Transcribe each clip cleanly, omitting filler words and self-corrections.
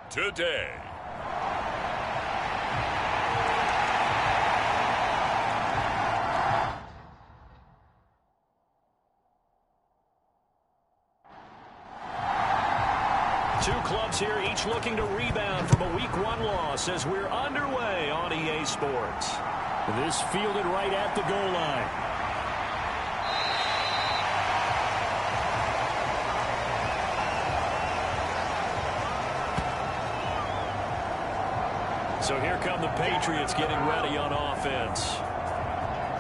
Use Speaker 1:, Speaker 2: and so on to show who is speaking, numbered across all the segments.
Speaker 1: today.
Speaker 2: Two clubs here, each looking to rebound from a Week 1 loss as we're underway on EA Sports. This fielded right at the goal line. So here come the Patriots getting ready on offense.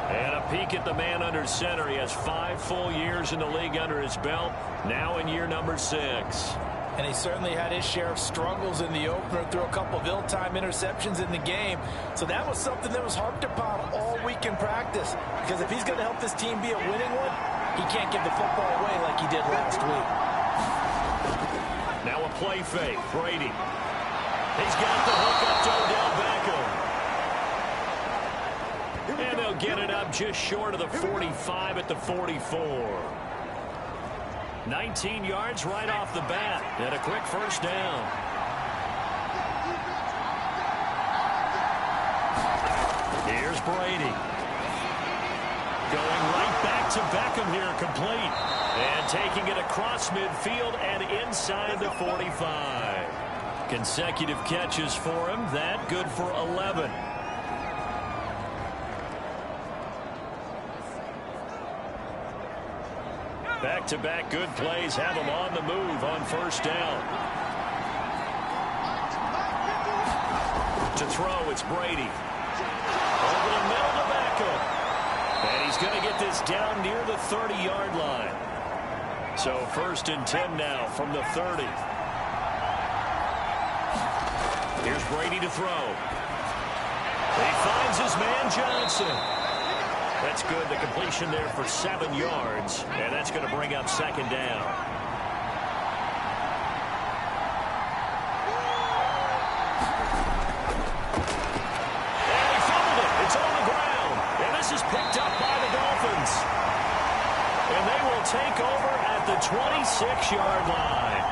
Speaker 2: And a peek at the man under center. He has 5 full years in the league under his belt, now in year number 6.
Speaker 3: And he certainly had his share of struggles in the opener, threw a couple of ill-timed interceptions in the game. So that was something that was harped upon all week in practice. Because if he's going to help this team be a winning one, he can't give the football away like he did last week.
Speaker 2: Now a play fake. Brady. He's got the hook up to Odell Beckham. And they'll get it up just short of the 45 at the 44. 19 yards right off the bat, and a quick first down. Here's Brady. Going right back to Beckham here, complete. And taking it across midfield and inside the 45. Consecutive catches for him, that good for 11. Back-to-back good plays have him on the move on first down. To throw, it's Brady. Over the middle to Beckham. And he's going to get this down near the 30-yard line. So 1st and 10 now from the 30. Here's Brady to throw. He finds his man Johnson. That's good. The completion there for 7 yards. And that's going to bring up 2nd down. And he fumbled it. It's on the ground. And this is picked up by the Dolphins. And they will take over at the 26-yard line.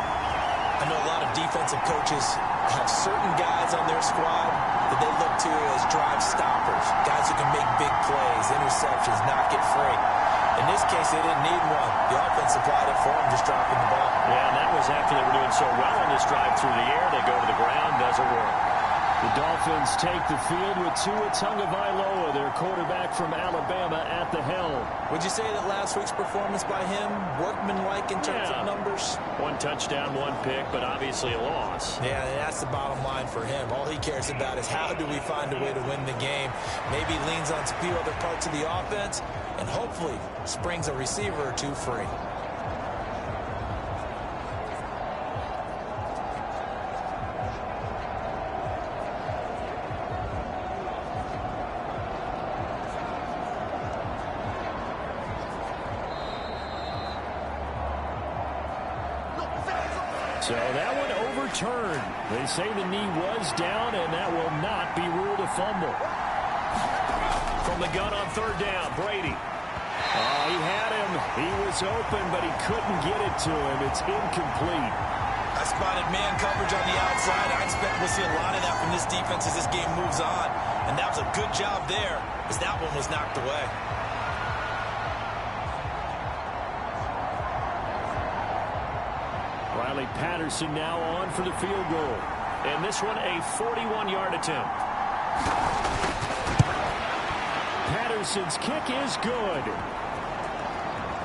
Speaker 3: I know a lot of defensive coaches have certain guys on their squad that they look to as drive stoppers, guys who can make big plays, interceptions, not get free. In this case, they didn't need one. The offense supplied it for them, just dropping the ball.
Speaker 2: Yeah, and that was after they were doing so well on this drive through the air. They go to the ground, doesn't work. The Dolphins take the field with Tua Tagovailoa, their quarterback from Alabama, at the helm.
Speaker 3: Would you say that last week's performance by him, workmanlike in terms of numbers? 1 touchdown, 1 pick, but obviously a loss. Yeah, that's the bottom line for him. All he cares about is how do we find a way to win the game. Maybe leans on a few other parts of the offense, and hopefully springs a receiver or two free.
Speaker 2: So that one overturned. They say the knee was down, and that will not be ruled a fumble. From the gun on 3rd down, Brady. Oh, he had him. He was open, but he couldn't get it to him. It's incomplete.
Speaker 3: I spotted man coverage on the outside. I expect we'll see a lot of that from this defense as this game moves on. And that was a good job there as that one was knocked away.
Speaker 2: Riley Patterson now on for the field goal. And this one a 41-yard attempt. Patterson's kick is good.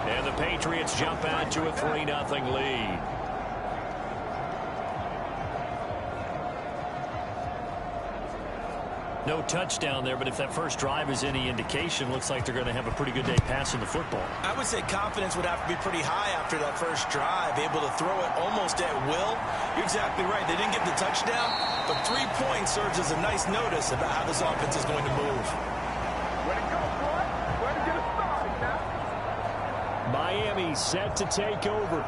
Speaker 2: And the Patriots jump out to a 3-0 lead. No touchdown there, but if that first drive is any indication, looks like they're going to have a pretty good day passing the football.
Speaker 3: I would say confidence would have to be pretty high after that first drive, able to throw it almost at will. You're exactly right. They didn't get the touchdown, but 3 points serves as a nice notice about how this offense is going to move.
Speaker 4: Way to go, boy. Way to get it started now.
Speaker 2: Miami set to take over.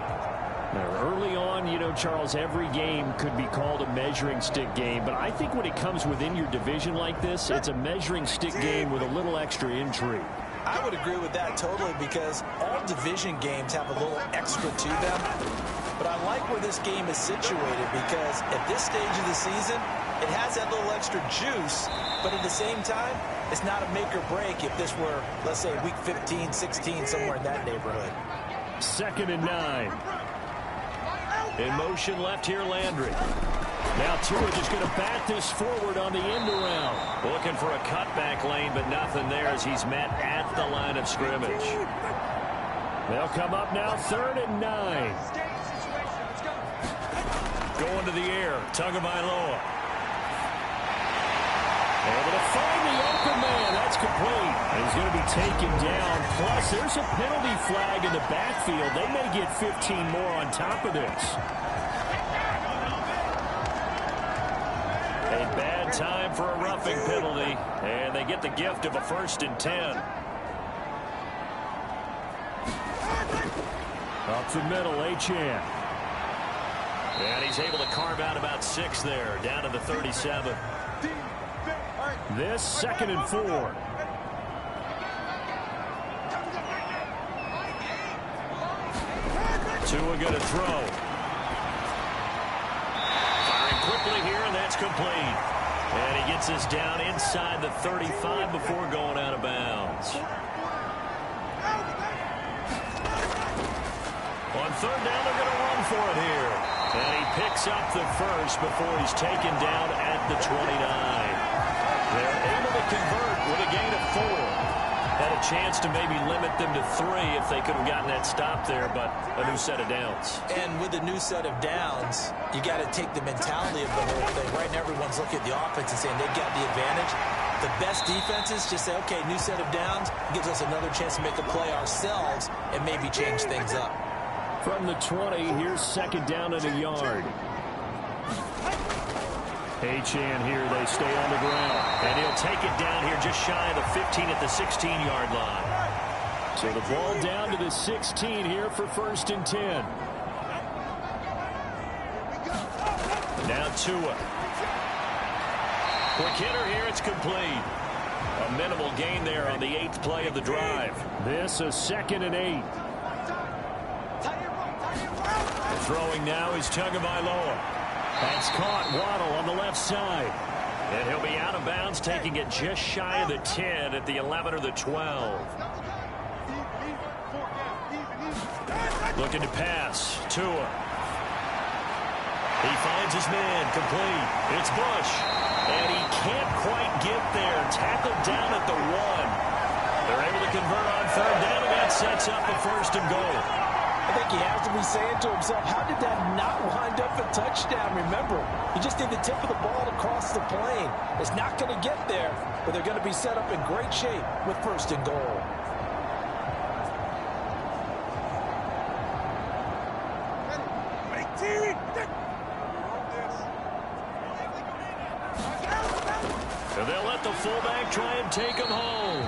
Speaker 2: Now, early on, you know, Charles, every game could be called a measuring stick game, but I think when it comes within your division like this, it's a measuring stick game with a little extra intrigue.
Speaker 3: I would agree with that totally because all division games have a little extra to them. But I like where this game is situated because at this stage of the season, it has that little extra juice, but at the same time, it's not a make or break if this were, let's say, week 15, 16, somewhere in that neighborhood.
Speaker 2: 2nd and 9. In motion left here, Landry. Now Tua just going to bat this forward on the end around. Looking for a cutback lane, but nothing there as he's met at the line of scrimmage. They'll come up now, 3rd and 9. Going to the air, Tagovailoa. Able to find the open man. That's complete. And he's going to be taken down. Plus, there's a penalty flag in the backfield. They may get 15 more on top of this. A bad time for a roughing penalty. And they get the gift of a 1st and 10. Up the middle, Achane. And he's able to carve out about 6 there, down to the 37. This 2nd and 4. Tua going to throw. Firing quickly here, and that's complete. And he gets this down inside the 35 before going out of bounds. On 3rd down, they're going to run for it here. And he picks up the 1st before he's taken down at the 29. They're able to convert with a gain of 4. Had a chance to maybe limit them to 3 if they could have gotten that stop there, but a new set of downs.
Speaker 3: And with a new set of downs, you got to take the mentality of the whole thing. Right now, everyone's looking at the offense and saying they've got the advantage. The best defenses just say, okay, new set of downs gives us another chance to make a play ourselves and maybe change things up.
Speaker 2: From the 20, here's 2nd down and a yard. Achane here, they stay on the ground. And he'll take it down here just shy of the 15 at the 16-yard line. So the ball down to the 16 here for 1st and 10. Now Tua. Quick hitter here, it's complete. A minimal gain there on the 8th play of the drive. This a 2nd and 8. Throwing now is Tagovailoa. That's caught. Waddle on the left side. And he'll be out of bounds, taking it just shy of the 10 at the 11 or the 12. Looking to pass. Tua. He finds his man. Complete. It's Bush. And he can't quite get there. Tackled down at the 1. They're able to convert on 3rd down, and that sets up a 1st and goal.
Speaker 3: I think he has to be saying to himself, how did that not wind up a touchdown? Remember, he just did the tip of the ball across the plane. It's not going to get there, but they're going to be set up in great shape with 1st and goal.
Speaker 2: And they'll let the fullback try and take him home.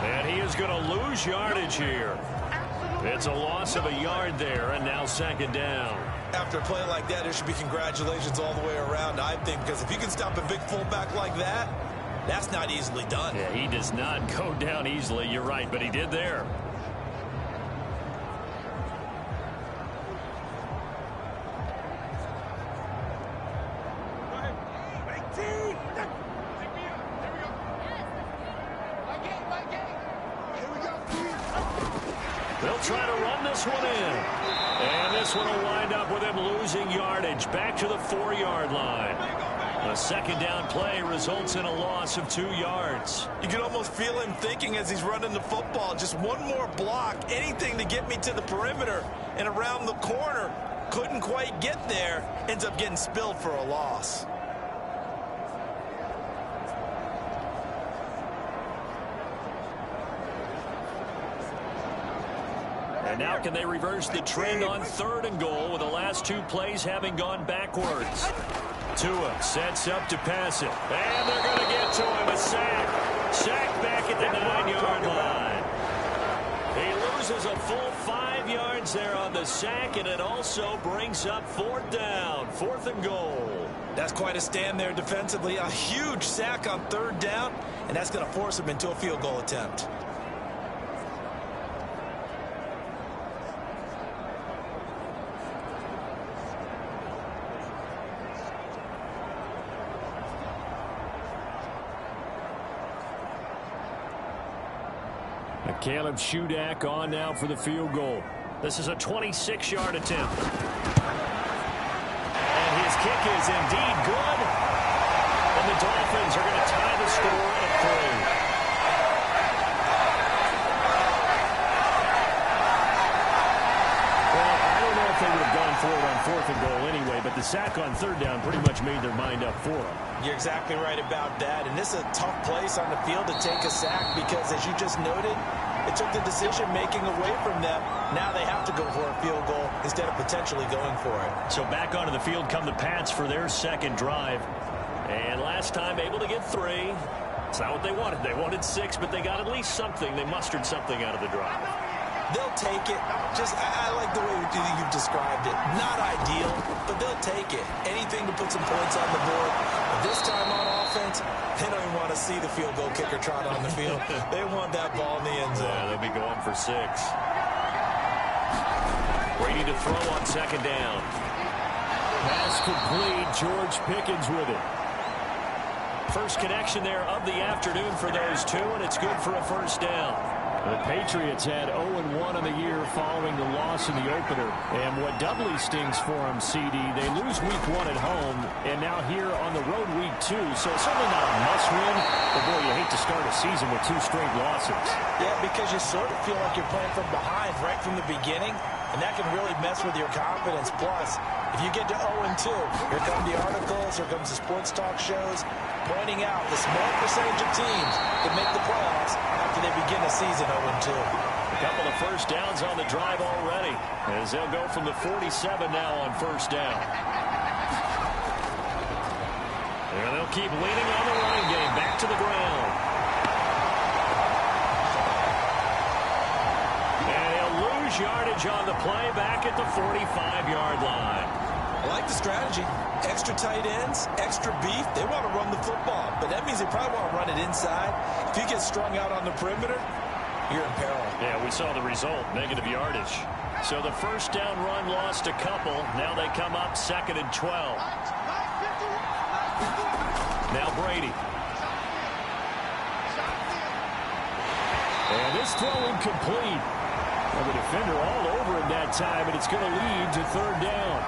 Speaker 2: And he is going to lose yardage here. It's a loss of a yard there, and now 2nd down.
Speaker 3: After a play like that, there should be congratulations all the way around, I think, because if you can stop a big fullback like that, that's not easily done.
Speaker 2: Yeah, he does not go down easily. You're right, but he did there. They'll try to run this one in. And this one will wind up with him losing yardage back to the 4-yard line. A 2nd down play results in a loss of 2 yards.
Speaker 3: You can almost feel him thinking as he's running the football, just one more block, anything to get me to the perimeter and around the corner. Couldn't quite get there, ends up getting spilled for a loss.
Speaker 2: And now can they reverse the trend on 3rd and goal with the last 2 plays having gone backwards? Tua sets up to pass it. And they're going to get to him. A sack. Sack back at the 9-yard line. He loses a full 5 yards there on the sack, and it also brings up 4th down. 4th and goal.
Speaker 3: That's quite a stand there defensively. A huge sack on 3rd down, and that's going to force him into a field goal attempt.
Speaker 2: Caleb Shudak on now for the field goal. This is a 26-yard attempt. And his kick is indeed good. And the Dolphins are going to tie the score at 3. They would have gone for it on 4th and goal anyway, but the sack on 3rd down pretty much made their mind up for them.
Speaker 3: You're exactly right about that, and this is a tough place on the field to take a sack because, as you just noted, it took the decision-making away from them. Now they have to go for a field goal instead of potentially going for it.
Speaker 2: So back onto the field come the Pats for their second drive. And last time able to get 3. It's not what they wanted. They wanted 6, but they got at least something. They mustered something out of the drive.
Speaker 3: They'll take it. I like the way you've described it. Not ideal, but they'll take it. Anything to put some points on the board. But this time on offense, they don't even want to see the field goal kicker trot on the field. They want that ball in the end zone.
Speaker 2: Yeah, they'll be going for 6. Brady to throw on 2nd down. Pass complete. George Pickens with it. First connection there of the afternoon for those two, and it's good for a 1st down. The Patriots had 0-1 on the year following the loss in the opener. And what doubly stings for them, CD, they lose week 1 at home, and now here on the road week 2. So it's certainly not a must-win, but boy, you hate to start a season with 2 straight losses.
Speaker 3: Yeah, because you sort of feel like you're playing from behind right from the beginning, and that can really mess with your confidence. Plus, if you get to 0-2, here come the articles, here comes the sports talk shows, pointing out the small percentage of teams that make the playoffs after they begin a season 0-2.
Speaker 2: A couple of 1st downs on the drive already, as they'll go from the 47 now on 1st down. And they'll keep leaning on the running game, back to the ground. And he'll lose yardage on the play back at the 45-yard line.
Speaker 3: I like the strategy. Extra tight ends, extra beef. They want to run the football, but that means they probably want to run it inside. If you get strung out on the perimeter, you're in peril.
Speaker 2: Yeah, we saw the result, negative yardage. So the 1st down run lost a couple. Now they come up 2nd and 12. Now Brady. And this throw incomplete. Well, the defender all over him that time, and it's going to lead to 3rd down.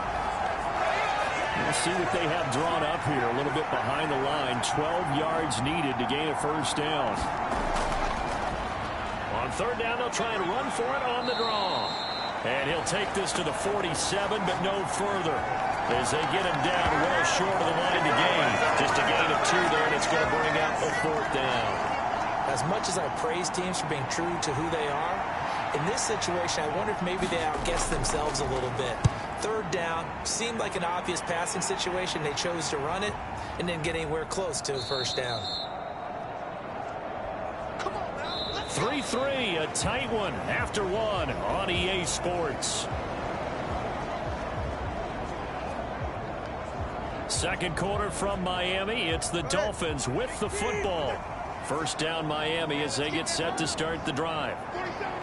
Speaker 2: We'll see what they have drawn up here. A little bit behind the line. 12 yards needed to gain a 1st down. On 3rd down, they'll try and run for it on the draw. And he'll take this to the 47, but no further, as they get him down well short of the line to gain. Just a gain of 2 there, and it's going to bring out the 4th down.
Speaker 3: As much as I praise teams for being true to who they are, in this situation, I wonder if maybe they outguessed themselves a little bit. 3rd down seemed like an obvious passing situation. They chose to run it and didn't get anywhere close to a 1st down.
Speaker 2: 3-3, a tight one after 1 on EA Sports. 2nd quarter from Miami. It's the Dolphins with the football. 1st down Miami as they get set to start the drive.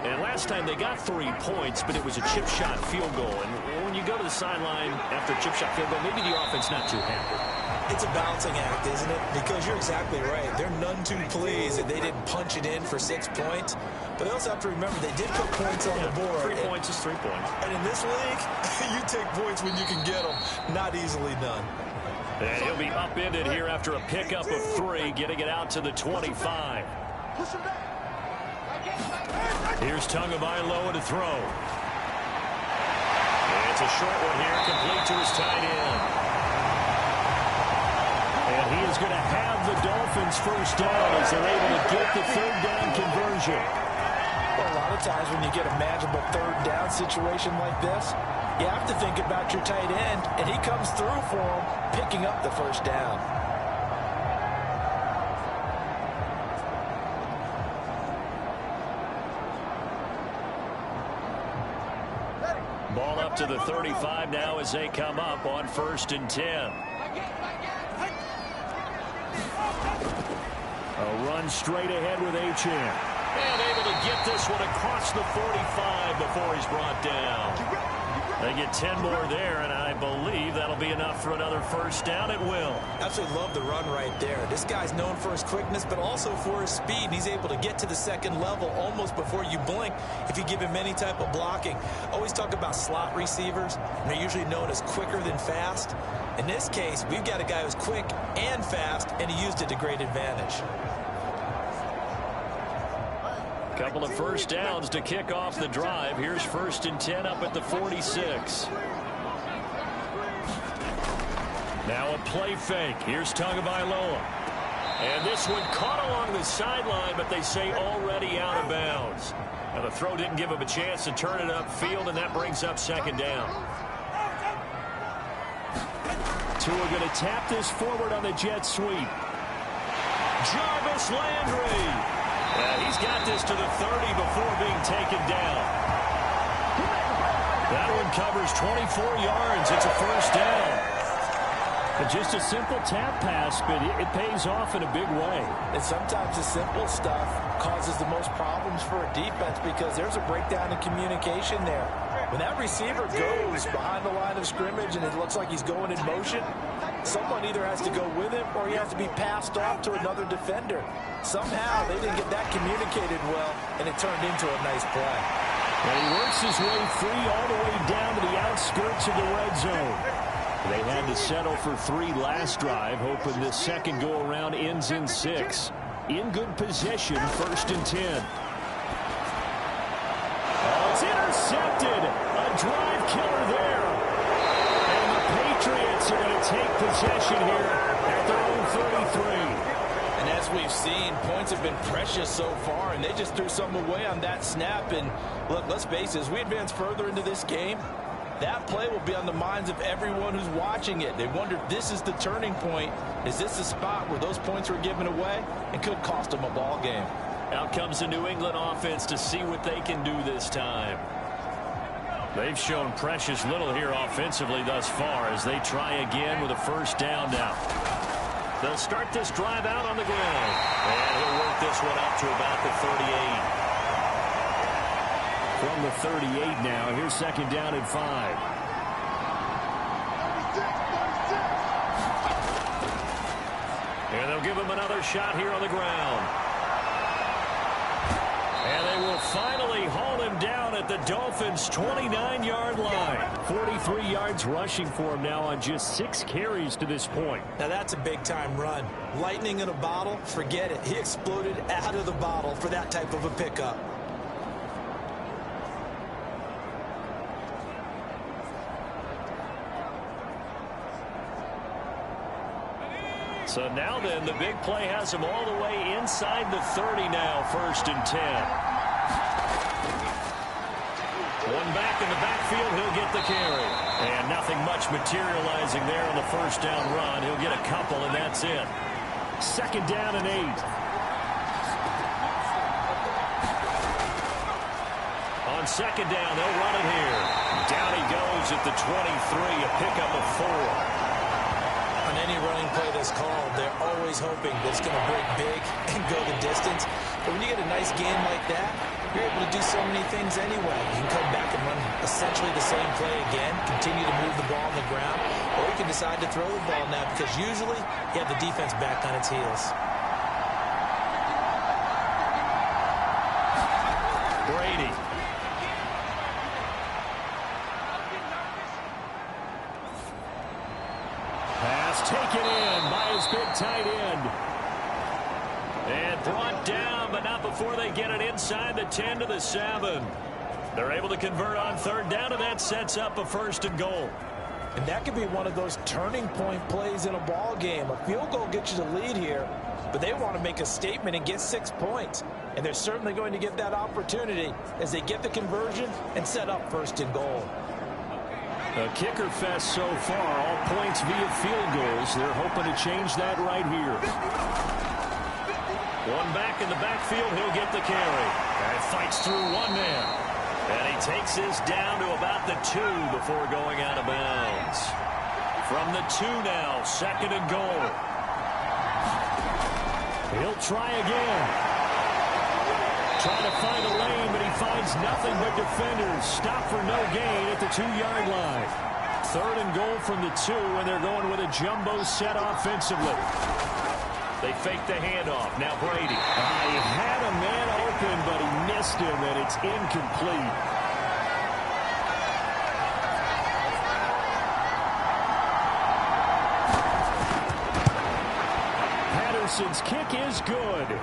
Speaker 2: And last time they got 3 points, but it was a chip shot field goal. And when you go to the sideline after a chip shot field goal, maybe the offense not too happy.
Speaker 3: It's a balancing act, isn't it? Because you're exactly right. They're none too pleased that they didn't punch it in for 6 points. But they also have to remember they did put points on the board.
Speaker 2: 3 points is 3 points.
Speaker 3: And in this league, you take points when you can get them. Not easily done.
Speaker 2: And he'll be upended here after a pickup of 3, getting it out to the 25. Here's Tagovailoa to throw. And it's a short one here, complete to his tight end. And he is going to have the Dolphins' 1st down as they're able to get the 3rd down conversion.
Speaker 3: Well, a lot of times when you get a manageable 3rd down situation like this, you have to think about your tight end, and he comes through for him, picking up the 1st down.
Speaker 2: Ball up to the 35 now as they come up on 1st and 10. A run straight ahead with Achane. And able to get this one across the 45 before he's brought down. They get 10 more there, and I believe that'll be enough for another first down at will.
Speaker 3: Absolutely love the run right there. This guy's known for his quickness, but also for his speed. He's able to get to the second level almost before you blink if you give him any type of blocking. Always talk about slot receivers, and they're usually known as quicker than fast. In this case, we've got a guy who's quick and fast, and he used it to great advantage.
Speaker 2: Couple of first downs to kick off the drive. Here's 1st and 10 up at the 46. Now a play fake. Here's Tagovailoa. And this one caught along the sideline, but they say already out of bounds. Now the throw didn't give him a chance to turn it upfield, and that brings up 2nd down. Tua going to tap this forward on the jet sweep. Jarvis Landry. He's got this to the 30 before being taken down. That one covers 24 yards. It's a first down. But just a simple tap pass, but it pays off in a big way.
Speaker 3: And sometimes the simple stuff causes the most problems for a defense because there's a breakdown in communication there. When that receiver goes behind the line of scrimmage and it looks like he's going in motion, someone either has to go with him or he has to be passed off to another defender. Somehow they didn't get that communicated well, and it turned into a nice play.
Speaker 2: And he works his way free all the way down to the outskirts of the red zone. They had to settle for 3 last drive, hoping this second go-around ends in 6. In good possession, 1st and 10. Oh, it's intercepted. A drive killer there. And the Patriots are going to take possession here at their own 33.
Speaker 3: And as we've seen, points have been precious so far, and they just threw some away on that snap. And look, let's face it, as we advance further into this game, that play will be on the minds of everyone who's watching it. They wonder if this is the turning point. Is this the spot where those points were given away and could cost them a ball game?
Speaker 2: Out comes the New England offense to see what they can do this time. They've shown precious little here offensively thus far as they try again with a first down now. They'll start this drive out on the ground. And he'll work this one out to about the 38. From the 38 now, here's 2nd down and 5. And they'll give him another shot here on the ground. And they will finally haul him down at the Dolphins' 29-yard line. 43 yards rushing for him now on just 6 carries to this point.
Speaker 3: Now that's a big-time run. Lightning in a bottle, forget it. He exploded out of the bottle for that type of a pickup.
Speaker 2: So now then, the big play has him all the way inside the 30 now, 1st and 10. One back in the backfield, he'll get the carry. And nothing much materializing there on the first down run. He'll get a couple, and that's it. 2nd down and 8. On 2nd down, they'll run it here. Down he goes at the 23, a pickup of 4.
Speaker 3: On any running play that's called, they're always hoping that it's going to break big and go the distance. But when you get a nice game like that, you're able to do so many things anyway. You can come back and run essentially the same play again, continue to move the ball on the ground, or you can decide to throw the ball now because usually you have the defense back on its heels.
Speaker 2: Brady. Pass taken in by his big tight end. And brought down, but not before they get it inside the 10 to the 7. They're able to convert on 3rd down, and that sets up a 1st and goal.
Speaker 3: And that could be one of those turning point plays in a ball game. A field goal gets you the lead here, but they want to make a statement and get 6 points. And they're certainly going to get that opportunity as they get the conversion and set up 1st and goal.
Speaker 2: A kicker fest so far, all points via field goals. They're hoping to change that right here. One back in the backfield, he'll get the carry. And fights through one man. And he takes this down to about the 2 before going out of bounds. From the 2 now, 2nd and goal. He'll try again. Trying to find a lane, but he finds nothing but defenders. Stop for no gain at the 2-yard line. 3rd and goal from the 2, and they're going with a jumbo set offensively. They fake the handoff. Now Brady. He had a man open, but he missed him, and it's incomplete. Patterson's kick is good.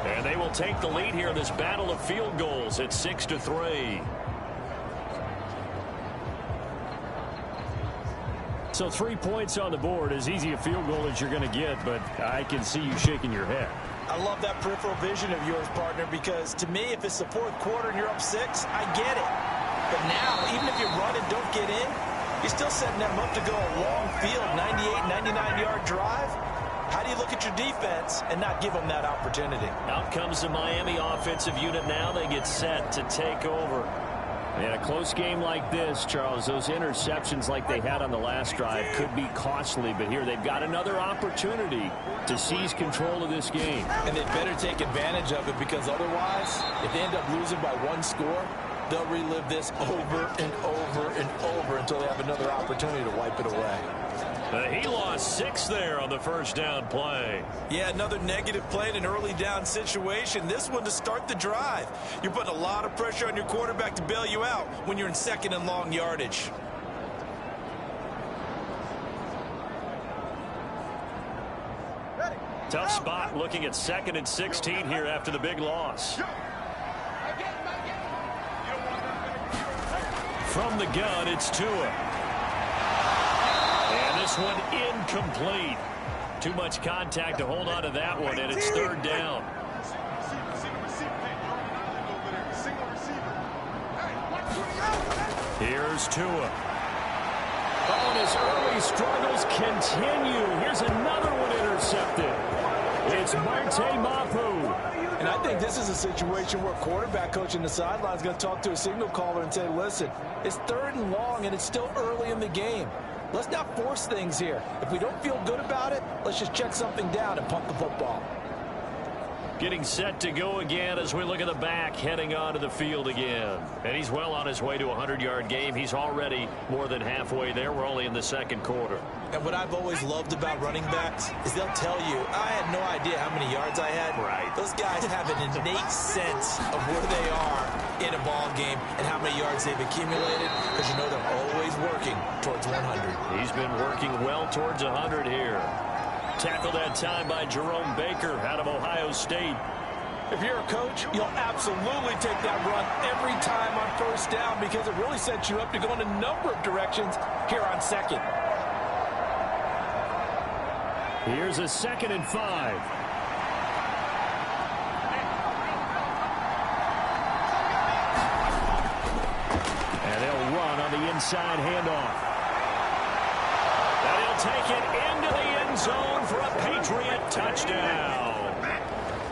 Speaker 2: And they will take the lead here in this battle of field goals at 6-3. So 3 points on the board, as easy a field goal as you're going to get, but I can see you shaking your head.
Speaker 3: I love that peripheral vision of yours, partner, because to me, if it's the 4th quarter and you're up 6, I get it. But now, even if you run and don't get in, you're still setting them up to go a long field, 98, 99-yard drive. How do you look at your defense and not give them that opportunity?
Speaker 2: Out comes the Miami offensive unit now. They get set to take over. In a close game like this, Charles, those interceptions like they had on the last drive could be costly, but here they've got another opportunity to seize control of this game.
Speaker 3: And they better take advantage of it, because otherwise, if they end up losing by 1 score, they'll relive this over and over and over until they have another opportunity to wipe it away.
Speaker 2: He lost 6 there on the first down play.
Speaker 3: Yeah, another negative play in an early down situation. This one to start the drive. You're putting a lot of pressure on your quarterback to bail you out when you're in 2nd and long yardage.
Speaker 2: Tough spot looking at 2nd and 16 here after the big loss. From the gun, it's Tua. This one incomplete. Too much contact to hold on to that one, and it's 3rd down. Here's Tua. Oh, and his early struggles continue. Here's another one intercepted. It's Marte Mapu.
Speaker 3: And I think this is a situation where quarterback coach in the sideline is going to talk to a signal caller and say, listen, it's 3rd and long, and it's still early in the game. Let's not force things here. If we don't feel good about it, let's just check something down and punt the football.
Speaker 2: Getting set to go again as we look at the back, heading onto the field again. And he's well on his way to a 100-yard game. He's already more than halfway there. We're only in the 2nd quarter.
Speaker 3: And what I've always loved about running backs is they'll tell you, I had no idea how many yards I had.
Speaker 2: Right.
Speaker 3: Those guys have an innate sense of where they are in a ball game and how many yards they've accumulated, because you know they're always working towards 100.
Speaker 2: He's been working well towards 100 here. Tackled that time by Jerome Baker out of Ohio State.
Speaker 3: If you're a coach, you'll absolutely take that run every time on 1st down, because it really sets you up to go in a number of directions here on 2nd.
Speaker 2: Here's a 2nd and 5. And they'll run on the inside handoff. And he'll take it into the end zone for a Patriot touchdown.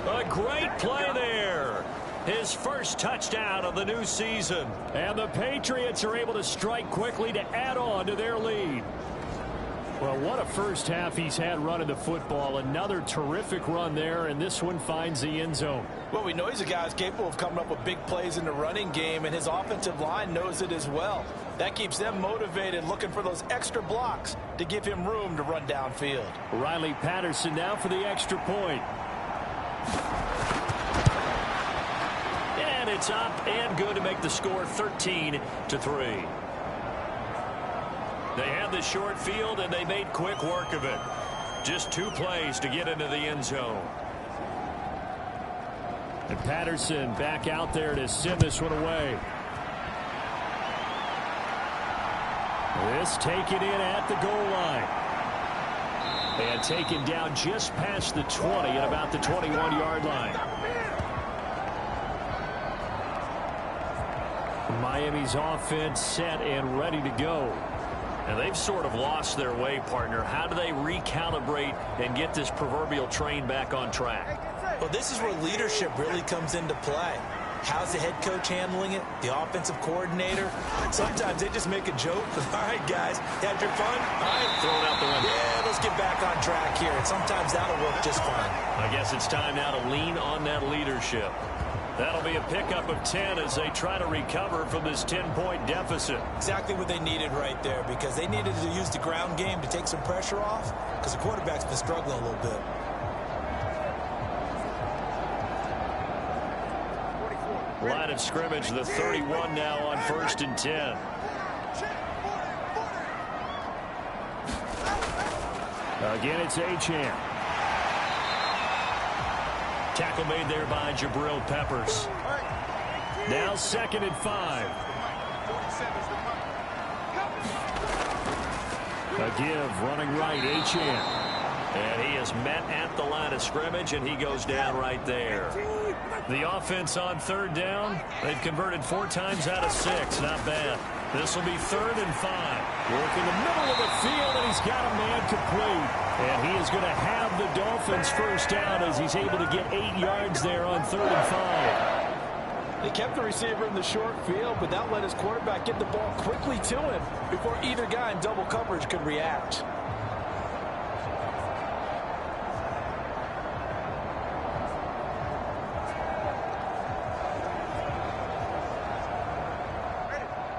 Speaker 2: A great play there. His first touchdown of the new season. And the Patriots are able to strike quickly to add on to their lead. Well, what a first half he's had running the football. Another terrific run there, and this one finds the end zone.
Speaker 3: Well, we know he's a guy who's capable of coming up with big plays in the running game, and his offensive line knows it as well. That keeps them motivated, looking for those extra blocks to give him room to run downfield.
Speaker 2: Riley Patterson now for the extra point. And it's up and good to make the score 13-3. They had the short field, and they made quick work of it. Just 2 plays to get into the end zone. And Patterson back out there to send this one away. This taken in at the goal line. And taken down just past the 20 at about the 21-yard line. Miami's offense set and ready to go. And they've sort of lost their way, partner. How do they recalibrate and get this proverbial train back on track?
Speaker 3: Well, this is where leadership really comes into play. How's the head coach handling it? The offensive coordinator? Sometimes they just make a joke. All right, guys, had your fun? All right,
Speaker 2: throw it out the window.
Speaker 3: Yeah, let's get back on track here. And sometimes that'll work just fine.
Speaker 2: I guess it's time now to lean on that leadership. That'll be a pickup of 10 as they try to recover from this 10-point deficit.
Speaker 3: Exactly what they needed right there, because they needed to use the ground game to take some pressure off, because the quarterback's been struggling a little bit.
Speaker 2: Line of scrimmage, the 31 now on 1st and 10. Again, it's Achane. Tackle made there by Jabril Peppers. Now 2nd and 5. A give, running right, Achane. And he is met at the line of scrimmage, and he goes down right there. The offense on 3rd down, they've converted 4 times out of 6. Not bad. This will be 3rd and 5. Working the middle of the field, and he's got a man complete. And he is going to have the Dolphins first down as he's able to get 8 yards there on 3rd and 5.
Speaker 3: They kept the receiver in the short field, but that let his quarterback get the ball quickly to him before either guy in double coverage could react.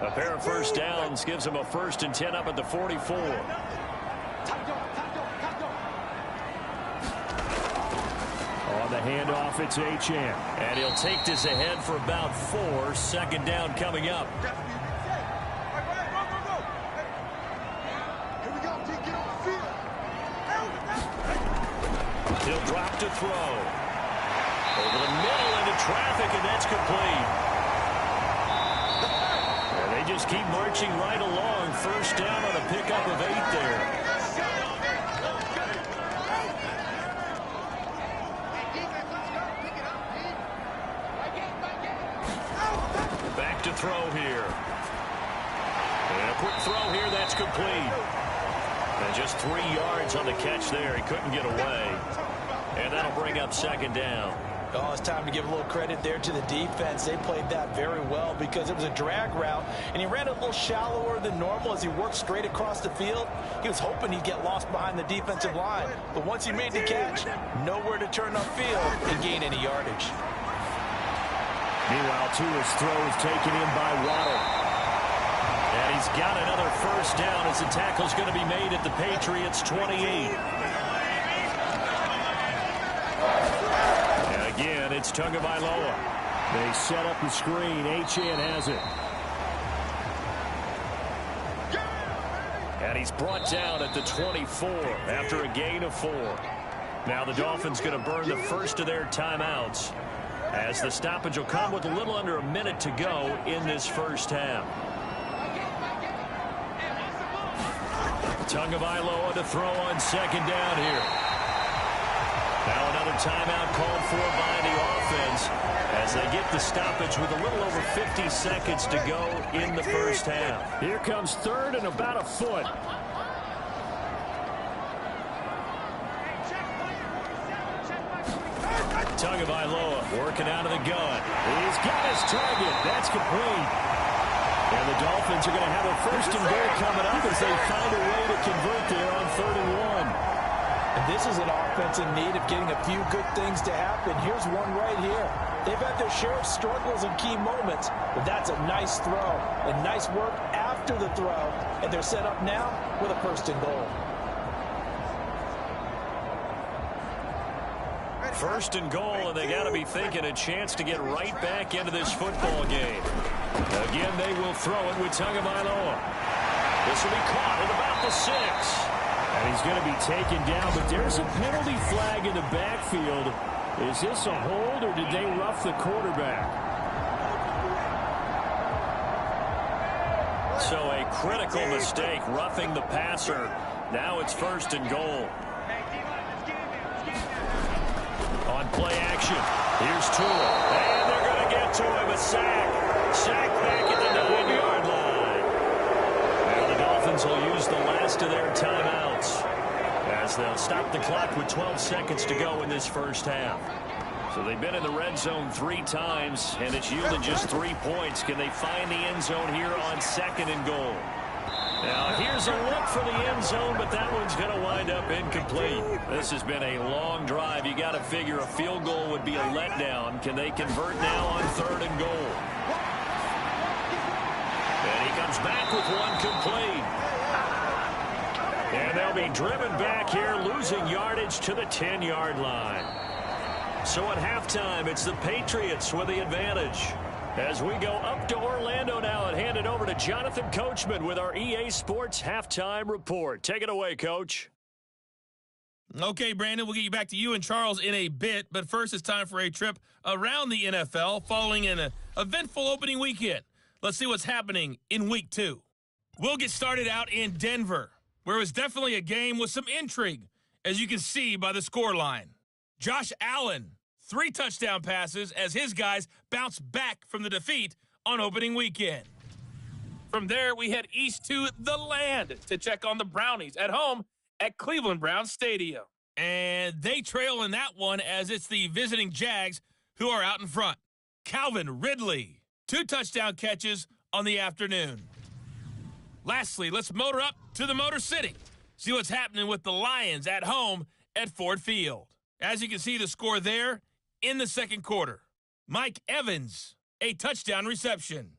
Speaker 2: A pair of first downs gives him a 1st and 10 up at the 44. On the handoff, it's Achane. And he'll take this ahead for about 4. 2nd down coming up. He'll drop to throw. Over the middle into traffic, and that's complete. They just keep marching right along. 1st down on a pickup of 8 there. Back to throw here. And a quick throw here, that's complete. And just 3 yards on the catch there. He couldn't get away. And that'll bring up 2nd down.
Speaker 3: Oh, it's time to give a little credit there to the defense. They played that very well because it was a drag route, and he ran a little shallower than normal as he worked straight across the field. He was hoping he'd get lost behind the defensive line, but once he made the catch, nowhere to turn upfield and gain any yardage.
Speaker 2: Meanwhile, Tua's throw is taken in by Waddle. And he's got another 1st down as the tackle's going to be made at the Patriots' 28. Again, it's Tagovailoa. They set up the screen. Achane has it. And he's brought down at the 24 after a gain of 4. Now the Dolphins going to burn the first of their timeouts as the stoppage will come with a little under a minute to go in this first half. Tagovailoa to throw on 2nd down here. Now another timeout called for by the offense as they get the stoppage with a little over 50 seconds to go in the first half. Here comes 3rd and about a foot. Tagovailoa working out of the gun. He's got his target. That's complete. And the Dolphins are going to have a 1st and goal coming up as they find a way to convert there on 3rd and 1.
Speaker 3: And this is an offense in need of getting a few good things to happen. Here's one right here. They've had their share of struggles in key moments, but that's a nice throw and nice work after the throw. And they're set up now with a 1st and goal.
Speaker 2: 1st and goal, and they got to be thinking a chance to get right back into this football game. Again, they will throw it with Tagovailoa. This will be caught at about the 6. And he's going to be taken down, but there's a penalty flag in the backfield. Is this a hold, or did they rough the quarterback? So a critical mistake, roughing the passer. Now it's 1st and goal. On play action, here's Tua. And they're going to get to him, a sack. Sack back at the 9-yard line. Now the Dolphins will use the last of their timeouts as they'll stop the clock with 12 seconds to go in this first half. So they've been in the red zone 3 times, and it's yielded just 3 points. Can they find the end zone here on 2nd and goal? Now, here's a look for the end zone, but that one's going to wind up incomplete. This has been a long drive. You got to figure a field goal would be a letdown. Can they convert now on 3rd and goal? And he comes back with one complete. And they'll be driven back here, losing yardage to the 10-yard line. So at halftime, it's the Patriots with the advantage. As we go up to Orlando now and hand it over to Jonathan Coachman with our EA Sports Halftime Report. Take it away, Coach.
Speaker 1: Okay, Brandon, we'll get you back to you and Charles in a bit. But first, it's time for a trip around the NFL following an eventful opening weekend. Let's see what's happening in Week 2. We'll get started out in Denver, where it was definitely a game with some intrigue, as you can see by the scoreline. Josh Allen, 3 touchdown passes as his guys bounce back from the defeat on opening weekend. From there, we head east to the land to check on the Brownies at home at Cleveland Browns Stadium. And they trail in that one as it's the visiting Jags who are out in front. Calvin Ridley, 2 touchdown catches on the afternoon. Lastly, let's motor up to the Motor City. See what's happening with the Lions at home at Ford Field. As you can see, the score there in the second quarter. Mike Evans, a touchdown reception.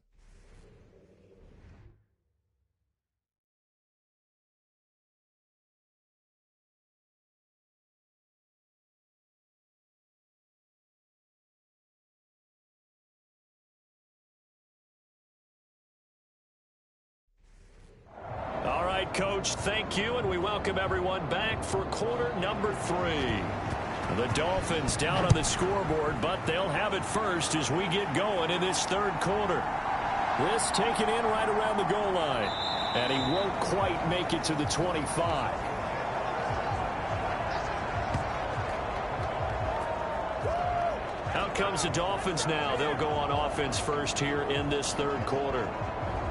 Speaker 2: Coach, thank you, and we welcome everyone back for quarter number 3. The Dolphins down on the scoreboard, but they'll have it first as we get going in this third quarter. This taken in right around the goal line, and he won't quite make it to the 25. Out comes the Dolphins now. They'll go on offense first here in this third quarter.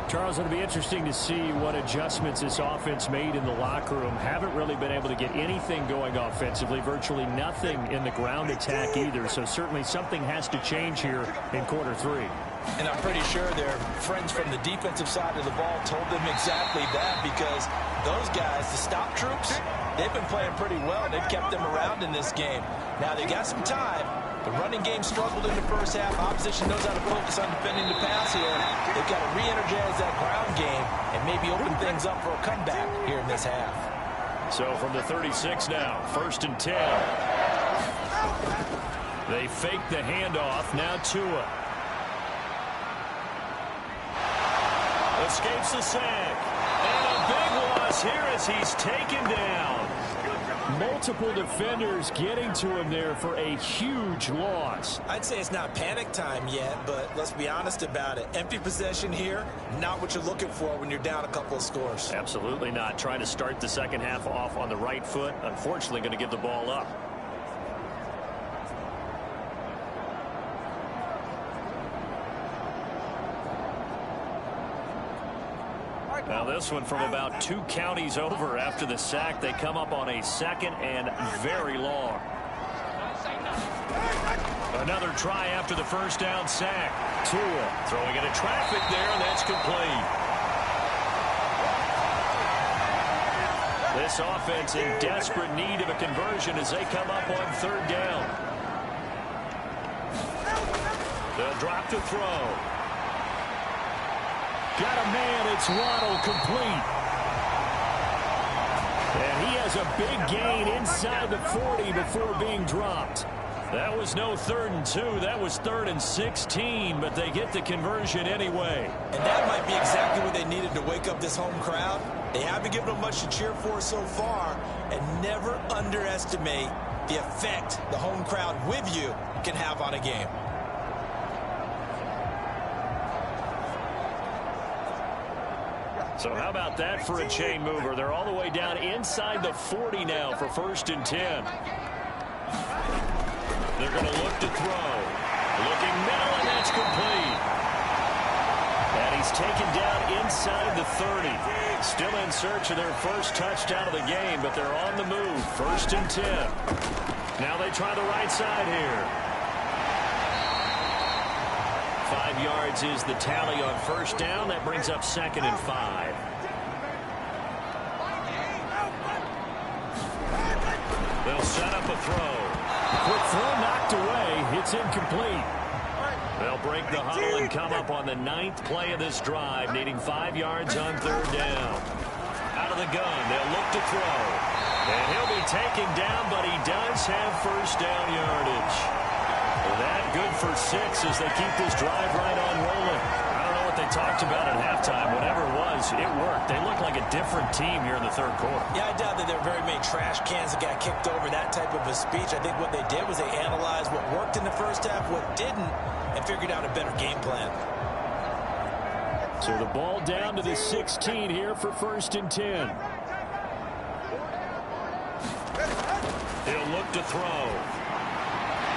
Speaker 2: Charles, it'll be interesting to see what adjustments this offense made in the locker room. Haven't really been able to get anything going offensively, virtually nothing in the ground attack either. So certainly something has to change here in quarter 3.
Speaker 3: And I'm pretty sure their friends from the defensive side of the ball told them exactly that, because those guys, the stop troops, they've been playing pretty well. They've kept them around in this game. Now, they got some time. The running game struggled in the first half. Opposition knows how to focus on defending the pass here. They've got to re-energize that ground game and maybe open things up for a comeback here in this half.
Speaker 2: So from the 36 now, 1st and 10. They fake the handoff. Now Tua. Escapes the sack. And a big loss here as he's taken down. Multiple defenders getting to him there for a huge loss.
Speaker 3: I'd say it's not panic time yet, but let's be honest about it. Empty possession here, not what you're looking for when you're down a couple of scores.
Speaker 2: Absolutely not. Trying to start the second half off on the right foot. Unfortunately, going to give the ball up. Now this one from about 2 counties over after the sack. They come up on a 2nd and very long. Another try after the first down sack. Tua throwing into traffic there, and that's complete. This offense in desperate need of a conversion as they come up on 3rd down. They'll drop to throw. Got a man, it's Waddle, complete. And he has a big gain inside the 40 before being dropped. That was no 3rd and 2, that was 3rd and 16, but they get the conversion anyway.
Speaker 3: And that might be exactly what they needed to wake up this home crowd. They haven't given them much to cheer for so far, and never underestimate the effect the home crowd with you can have on a game.
Speaker 2: So how about that for a chain mover? They're all the way down inside the 40 now for 1st and 10. They're going to look to throw. Looking middle, and that's complete. And he's taken down inside the 30. Still in search of their first touchdown of the game, but they're on the move. 1st and 10. Now they try the right side here. 5 yards is the tally on 1st down. That brings up 2nd and 5. They'll set up a throw. Quick throw knocked away. It's incomplete. They'll break the huddle and come up on the 9th play of this drive, needing 5 yards on 3rd down. Out of the gun, they'll look to throw. And he'll be taken down, but he does have 1st down yardage. That good for 6 as they keep this drive right on rolling. I don't know what they talked about at halftime. Whatever it was, it worked. They look like a different team here in the 3rd quarter.
Speaker 3: Yeah, I doubt that there were very many trash cans that got kicked over, that type of a speech. I think what they did was they analyzed what worked in the first half, what didn't, and figured out a better game plan.
Speaker 2: So the ball down to the 16 here for 1st and 10. He'll look to throw.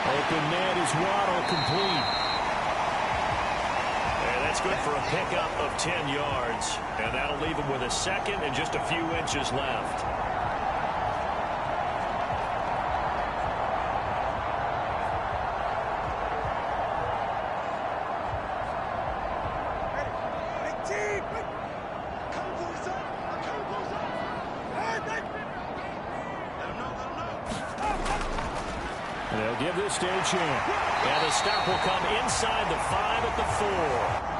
Speaker 2: Open net is Waddle, complete. And that's good for a pickup of 10 yards. And that'll leave him with a 2nd and just a few inches left. They'll give this to a chance. And the stop will come inside the 5 at the 4.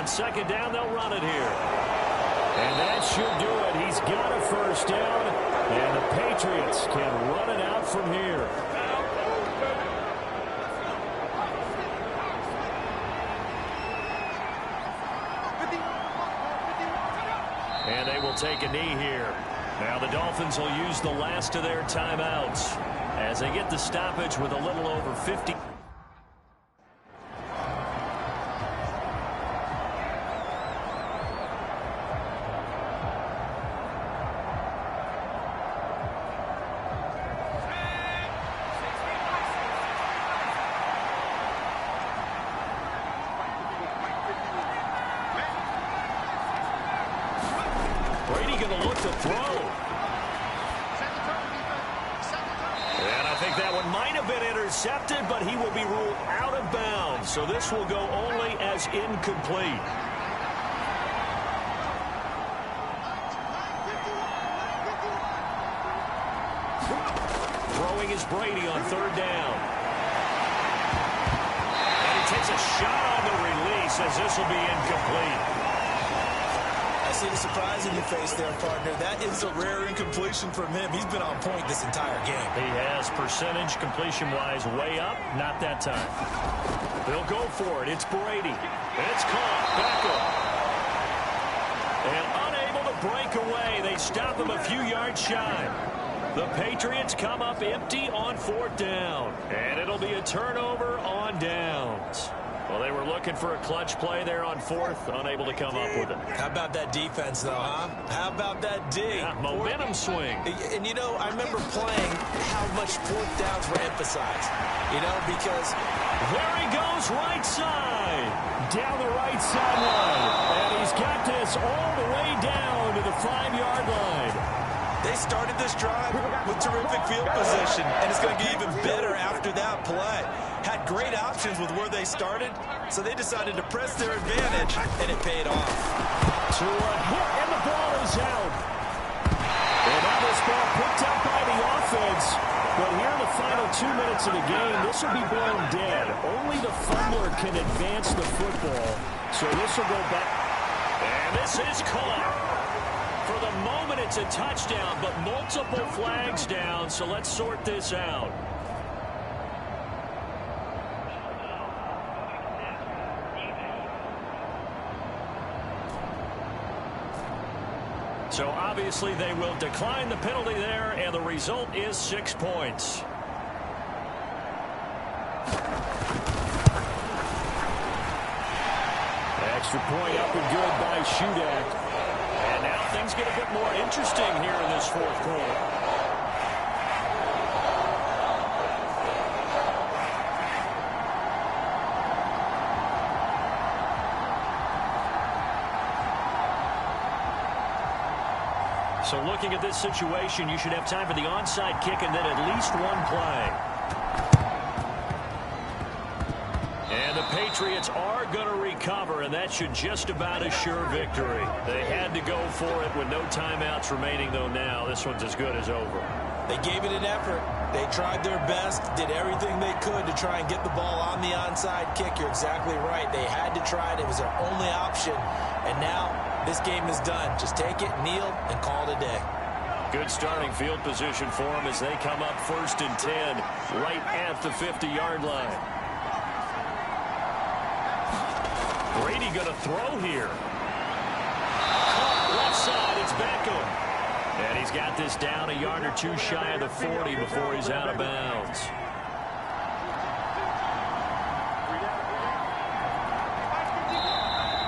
Speaker 2: Second down, they'll run it here. And that should do it. He's got a 1st down, and the Patriots can run it out from here. And they will take a knee here. Now the Dolphins will use the last of their timeouts as they get the stoppage with a little over 50. Brady going to look to throw. And I think that one might have been intercepted, but he will be ruled out of bounds. So this will go only as incomplete. Throwing is Brady on 3rd down. And he takes a shot on the release as this will be incomplete.
Speaker 3: I see the surprise in your face there, partner. That is a rare incompletion from him. He's been on point this entire game.
Speaker 2: He has percentage completion-wise way up. Not that time. They'll go for it. It's Brady. And it's caught. Back up. And unable to break away. They stop him a few yards shy. The Patriots come up empty on 4th down. And it'll be a turnover on downs. Well, they were looking for a clutch play there on 4th, unable to come up with it.
Speaker 3: How about that defense, though, huh? How about that D?
Speaker 2: Yeah, momentum swing.
Speaker 3: And, you know, I remember playing how much 4th downs were emphasized, you know, because
Speaker 2: there he goes right side. Down the right sideline. And he's got this all the way down to the 5-yard line.
Speaker 3: They started this drive with terrific field position, and it's going to get even better after that play. Had great options with where they started, so they decided to press their advantage, and it paid off.
Speaker 2: To a hit, and the ball is out. And now this ball picked up by the offense. But here in the final 2 minutes of the game, this will be blown dead. Only the fumbler can advance the football, so this will go back. And this is caught. For the moment, it's a touchdown, but multiple flags down, so let's sort this out. So obviously they will decline the penalty there, and the result is 6 points. Extra point up and good by Shudak. And now things get a bit more interesting here in this fourth quarter. So looking at this situation, you should have time for the onside kick and then at least one play. And the Patriots are going to recover, and that should just about assure victory. They had to go for it with no timeouts remaining, though now this one's as good as over.
Speaker 3: They gave it an effort. They tried their best, did everything they could to try and get the ball on the onside kick. You're exactly right. They had to try it. It was their only option. And now this game is done. Just take it, kneel, and call it a day.
Speaker 2: Good starting field position for them as they come up 1st and 10 right at the 50-yard line. Brady going to throw here. Caught left side. It's Beckham. And he's got this down a yard or two shy of the 40 before he's out of bounds.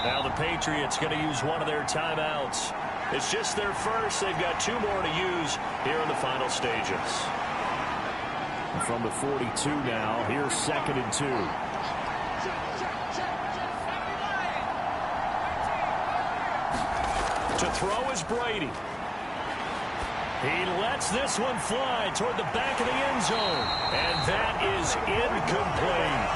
Speaker 2: Now the Patriots going to use one of their timeouts. It's just their first. They've got 2 more to use here in the final stages. From the 42 now, here's 2nd and 2. To throw is Brady. He lets this one fly toward the back of the end zone. And that is incomplete.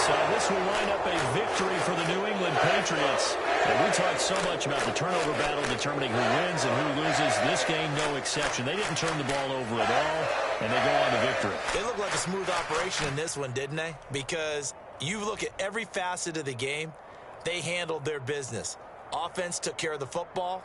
Speaker 2: So this will line up a victory for the New England Patriots. And we talked so much about the turnover battle determining who wins and who loses. This game, no exception. They didn't turn the ball over at all, and they go on to victory.
Speaker 3: They looked like a smooth operation in this one, didn't they? Because you look at every facet of the game, they handled their business. Offense took care of the football.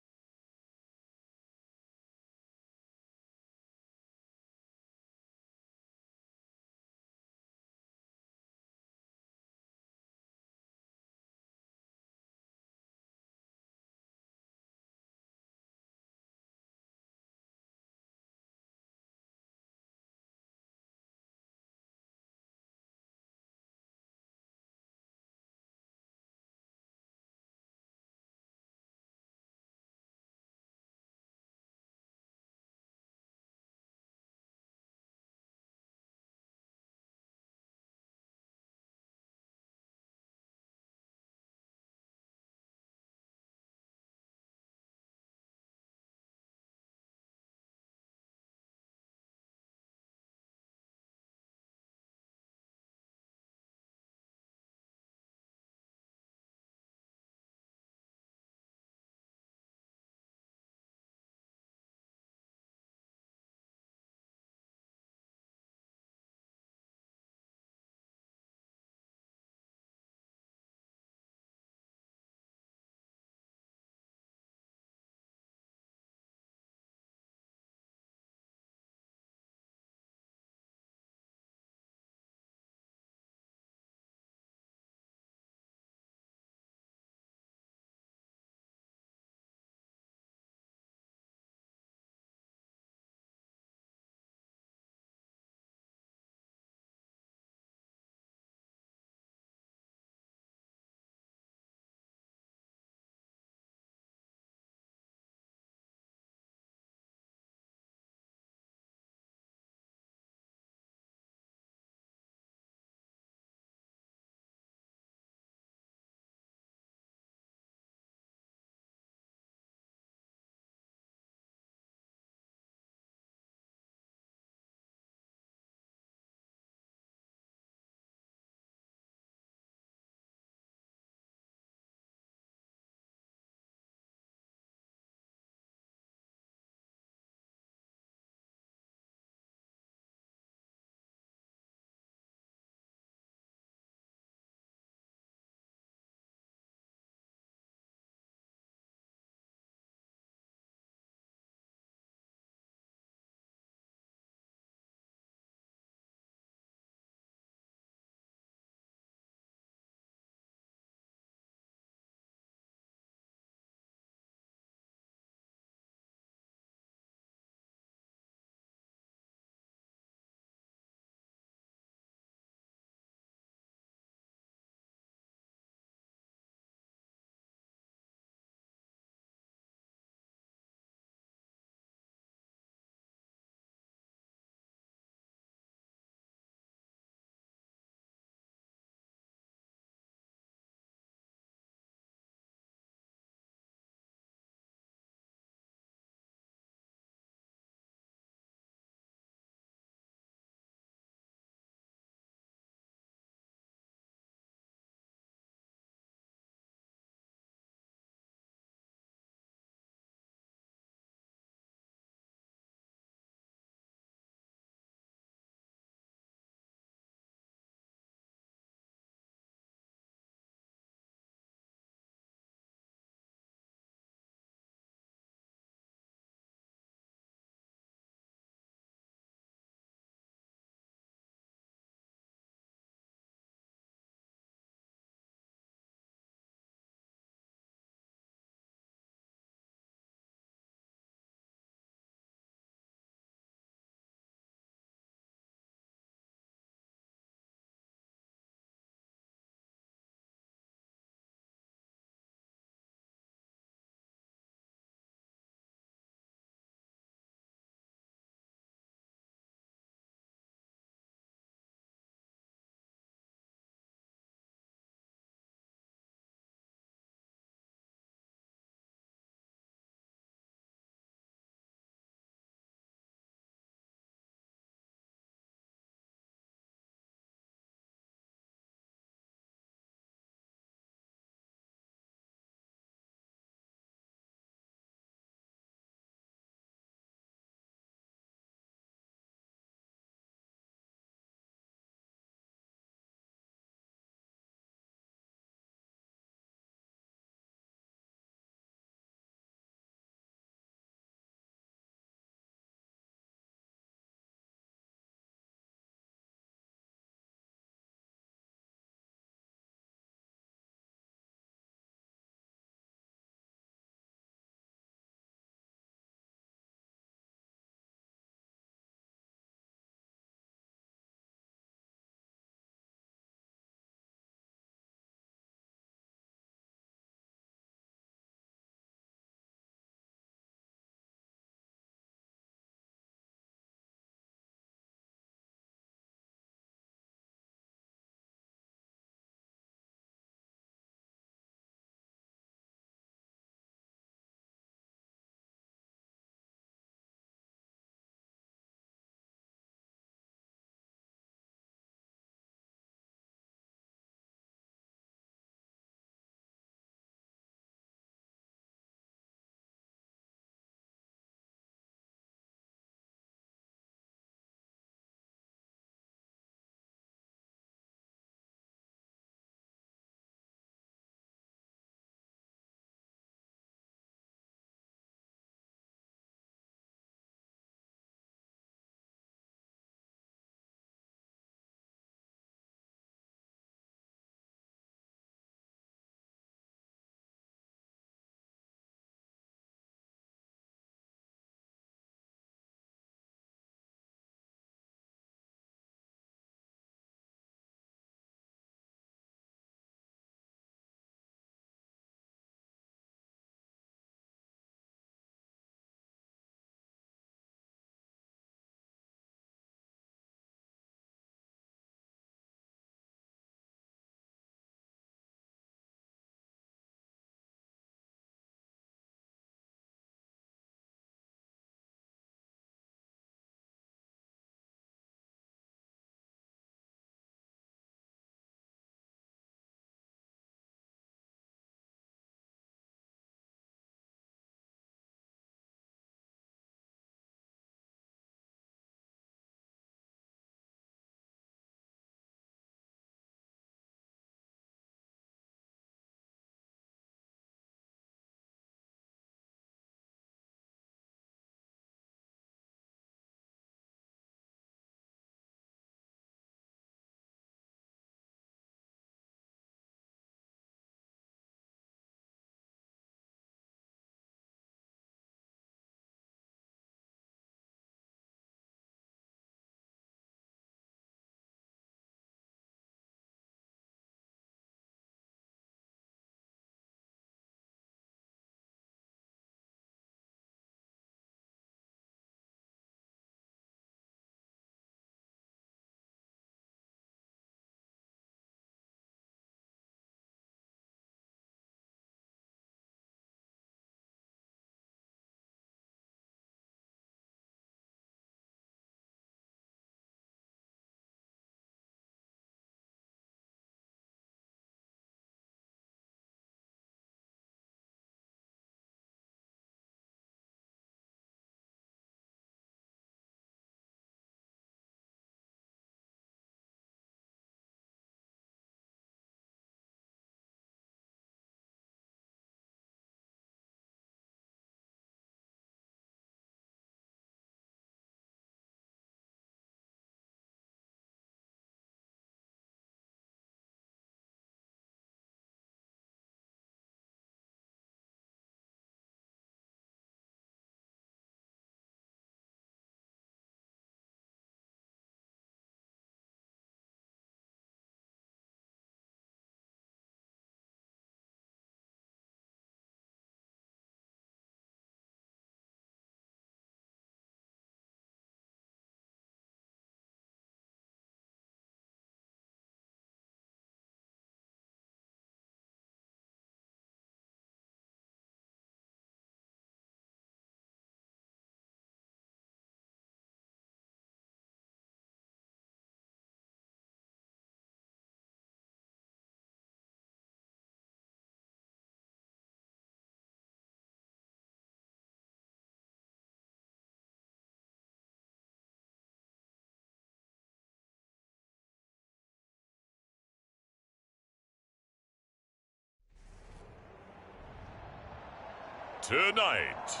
Speaker 5: Tonight,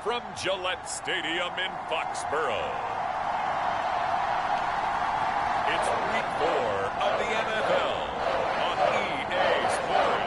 Speaker 5: from Gillette Stadium in Foxborough, it's Week 4 of the NFL on EA Sports.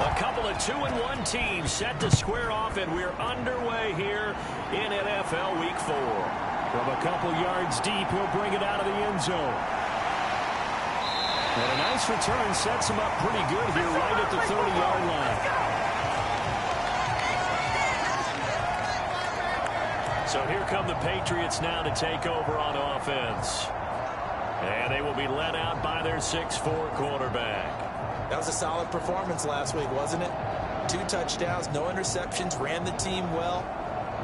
Speaker 2: A couple of 2-1 teams set to square off, and we're underway here in NFL Week 4. From a couple yards deep, he'll bring it out of the end zone. And a nice return sets him up pretty good here right at the 30-yard line. So here come the Patriots now to take over on offense. And they will be led out by their 6'4" quarterback.
Speaker 3: That was a solid performance last week, wasn't it? 2 touchdowns, no interceptions, ran the team well,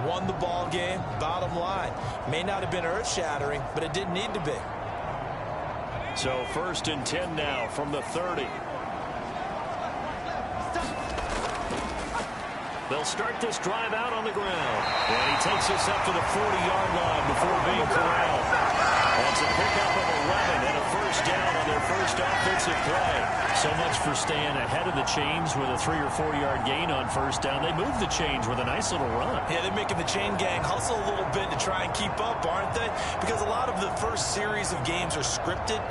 Speaker 3: won the ball game. Bottom line, may not have been earth-shattering, but it didn't need to be.
Speaker 2: So 1st and 10 now from the 30. They'll start this drive out on the ground. And he takes us up to the 40-yard line before being corralled. That's a pickup of 11 and a first down on their first offensive play. So much for staying ahead of the chains with a 3- or 4-yard gain on first down. They move the chains with a nice little run.
Speaker 3: Yeah, they're making the chain gang hustle a little bit to try and keep up, aren't they? Because a lot of the first series of games are scripted,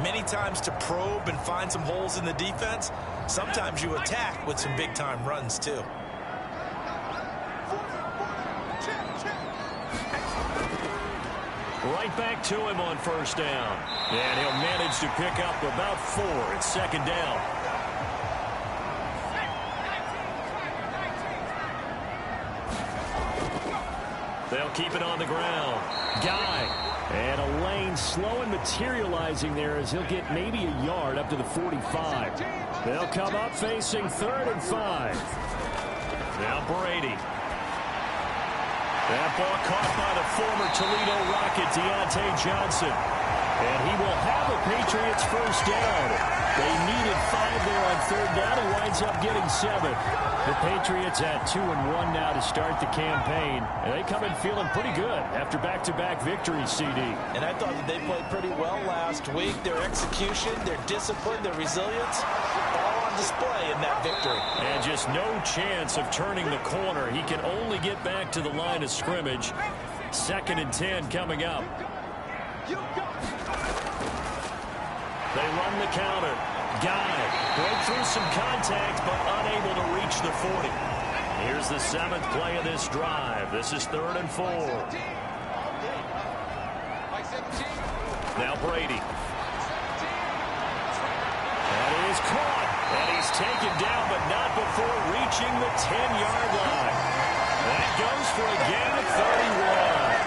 Speaker 3: many times to probe and find some holes in the defense. Sometimes you attack with some big-time runs, too.
Speaker 2: Right back to him on first down. And he'll manage to pick up about 4. It's 2nd down. They'll keep it on the ground. Guy. And a lane slow and materializing there as he'll get maybe a yard up to the 45. They'll come up facing 3rd and 5. Now Brady. That ball caught by the former Toledo Rocket, Deontay Johnson. And he will have a Patriots first down. They needed 5 there on 3rd down. He winds up getting 7. The Patriots at 2-1 now to start the campaign. And they come in feeling pretty good after back-to-back victories, CD.
Speaker 3: And I thought that they played pretty well last week. Their execution, their discipline, their resilience, all on display in that victory.
Speaker 2: And just no chance of turning the corner. He can only get back to the line of scrimmage. 2nd and 10 coming up. They run the counter. Guy broke through some contact, but unable to reach the 40. Here's the 7th play of this drive. This is 3rd and 4. Now Brady. That is caught. And he's taken down, but not before reaching the 10-yard line. That goes for a gain of 31.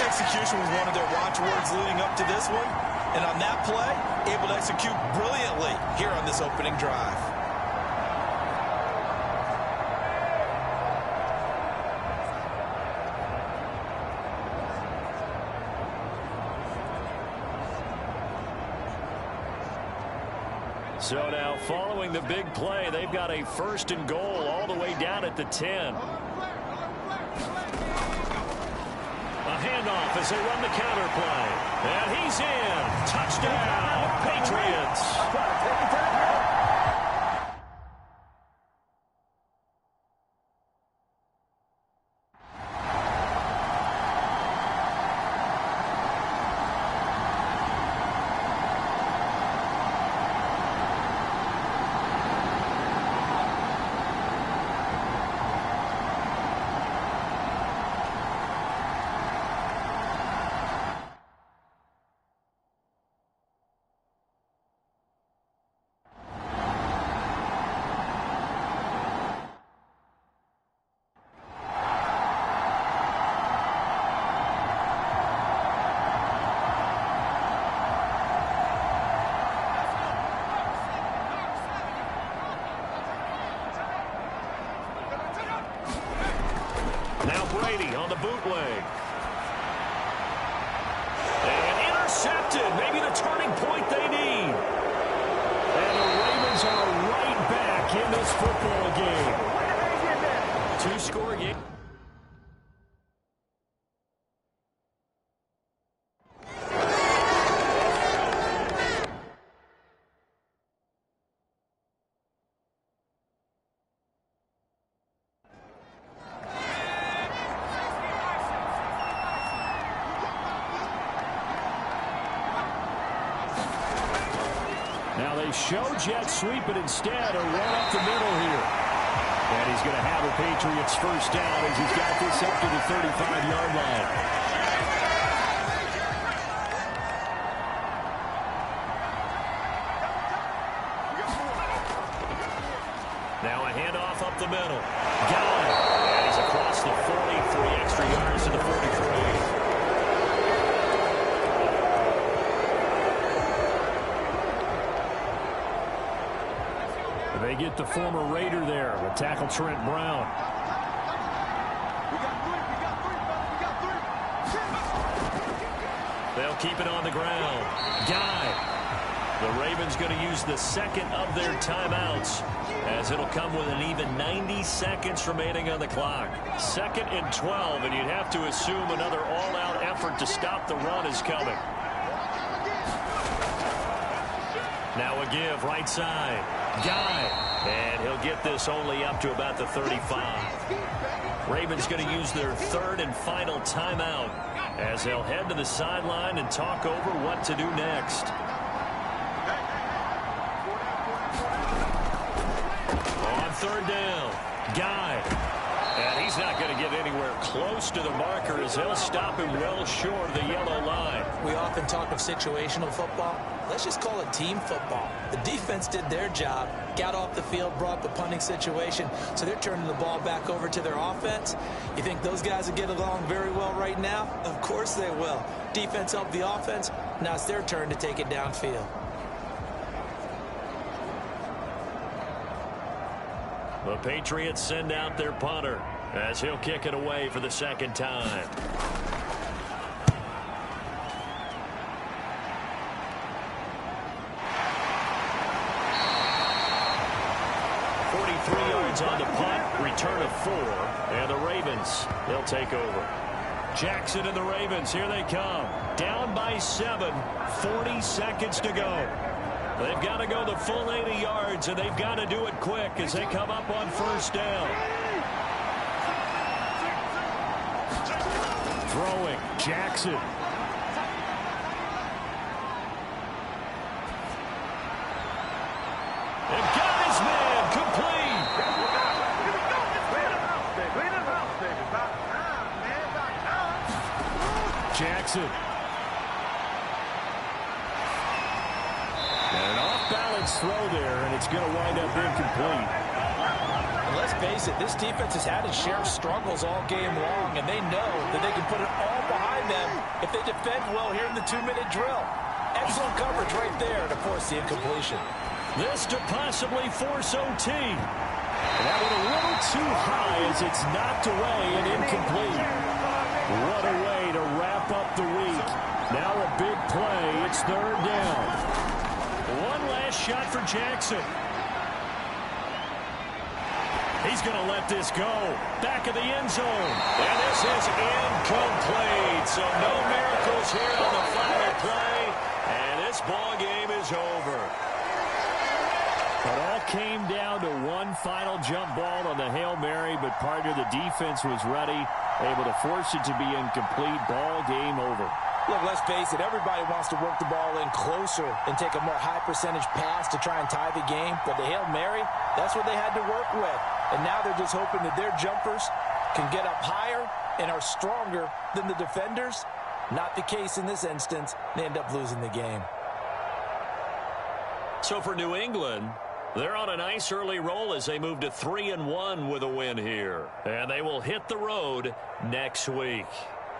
Speaker 3: Execution was one of their watchwords leading up to this one. And on that play, able to execute brilliantly here on this opening drive.
Speaker 2: So now, following the big play, they've got a 1st and goal all the way down at the 10. A handoff as they run the counter play. And he's in. Touchdown, Patriots. Brady on the bootleg. And intercepted. Maybe the turning point they need. And the Ravens are right back in this football game. Two-score game. Now they show jet sweep, but instead a run up the middle here. And he's going to have a Patriots first down as he's got this up to the 35-yard line. Now a handoff up the middle. Got it. And he's across the 43 extra yards to the 43. They get the former Raider there with tackle Trent Brown. They'll keep it on the ground. Guy. The Ravens going to use the second of their timeouts as it'll come with an even 90 seconds remaining on the clock. 2nd and 12, and you'd have to assume another all-out effort to stop the run is coming. Now a give right side. Guy. And he'll get this only up to about the 35. Ravens going to use their 3rd and final timeout as they'll head to the sideline and talk over what to do next. On 3rd down, Guy. And he's not going to get anywhere close to the marker as they'll stop him well short of the yellow line.
Speaker 3: We often talk of situational football. Let's just call it team football. The defense did their job, got off the field, brought the punting situation, so they're turning the ball back over to their offense. You think those guys will get along very well right now? Of course they will. Defense helped the offense. Now it's their turn to take it downfield.
Speaker 2: The Patriots send out their punter as he'll kick it away for the 2nd time. On the punt, return of 4, and the Ravens, they'll take over. Jackson and the Ravens, here they come. Down by 7, 40 seconds to go. They've got to go the full 80 yards, and they've got to do it quick as they come up on 1st down. Throwing, Jackson. They've got his man, complete. Jackson. And an off-balance throw there, and it's going to wind up incomplete.
Speaker 3: And let's face it, this defense has had its share of struggles all game long, and they know that they can put it all behind them if they defend well here in the 2-minute drill. Excellent coverage right there to force the incompletion.
Speaker 2: This to possibly force OT. And that went a little too high as it's knocked away and incomplete. What a way to wrap up the week. Now a big play. It's 3rd down. One last shot for Jackson. He's going to let this go. Back of the end zone. And this is incomplete. So no miracles here on the final play. And this ball game is over. It all came down to one final jump ball on the Hail Mary, but partner, the defense was ready, able to force it to be incomplete. Ball game over.
Speaker 3: Look, let's face it, everybody wants to work the ball in closer and take a more high percentage pass to try and tie the game. But the Hail Mary, that's what they had to work with. And now they're just hoping that their jumpers can get up higher and are stronger than the defenders. Not the case in this instance. They end up losing the game.
Speaker 2: So for New England, they're on a nice early roll as they move to 3-1 with a win here. And they will hit the road next week.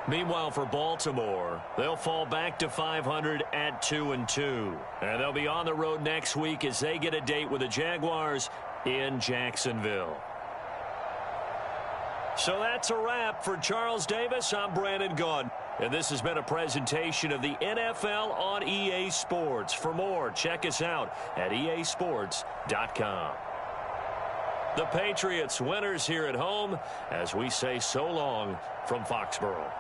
Speaker 2: Meanwhile, for Baltimore, they'll fall back to 500 at 2-2. And they'll be on the road next week as they get a date with the Jaguars in Jacksonville. So that's a wrap for Charles Davis. I'm Brandon Gunn. And this has been a presentation of the NFL on EA Sports. For more, check us out at easports.com. The Patriots winners here at home as we say so long from Foxborough.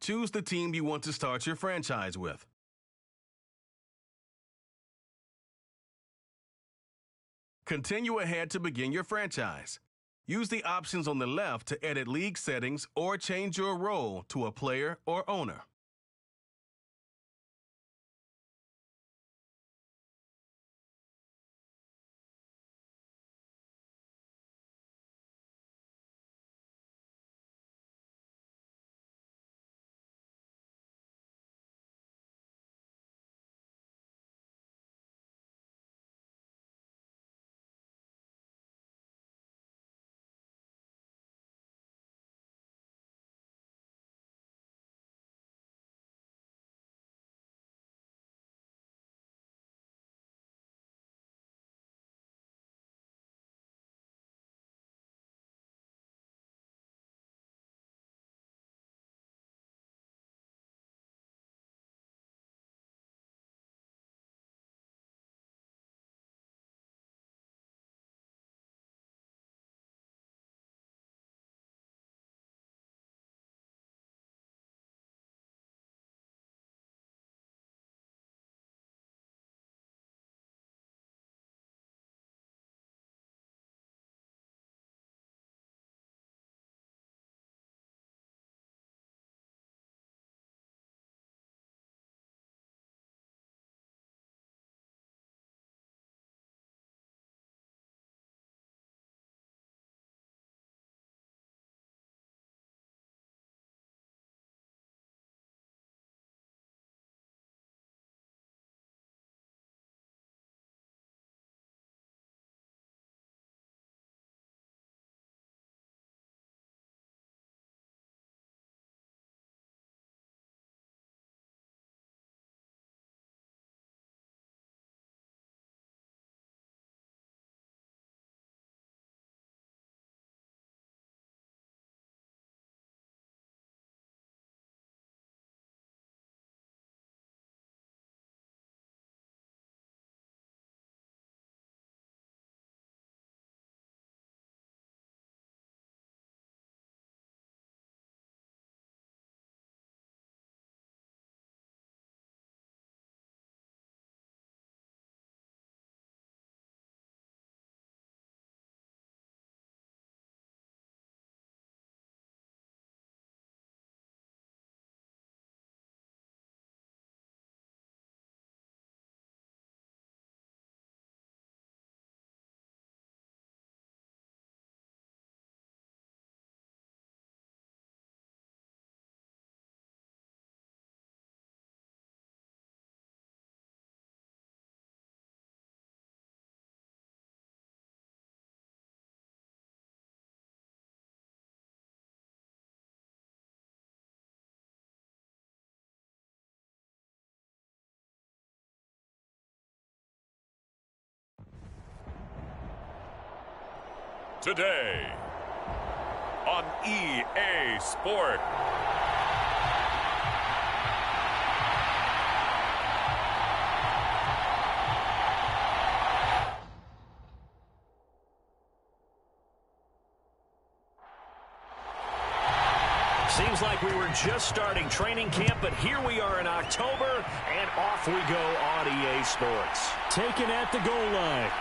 Speaker 6: Choose the team you want to start your franchise with. Continue ahead to begin your franchise. Use the options on the left to edit league settings or change your role to a player or owner.
Speaker 5: Today on EA Sport.
Speaker 2: Seems like we were just starting training camp, but here we are in October, and off we go on EA Sports.
Speaker 7: Taken at the goal line.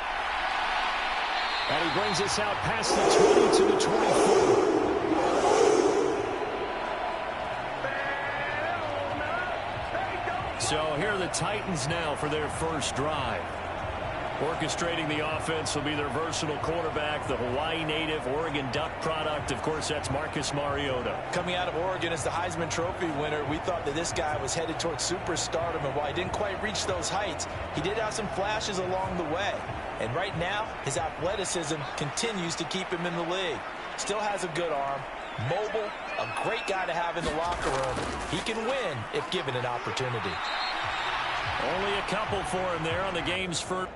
Speaker 7: And he brings us out past the 20 to the 24.
Speaker 2: So here are the Titans now for their first drive. Orchestrating the offense will be their versatile quarterback, the Hawaii native, Oregon Duck product. Of course, that's Marcus Mariota.
Speaker 3: Coming out of Oregon as the Heisman Trophy winner, we thought that this guy was headed towards superstardom, and while he didn't quite reach those heights, he did have some flashes along the way. And right now, his athleticism continues to keep him in the league. Still has a good arm, mobile, a great guy to have in the locker room. He can win if given an opportunity.
Speaker 2: Only a couple for him there on the game's first.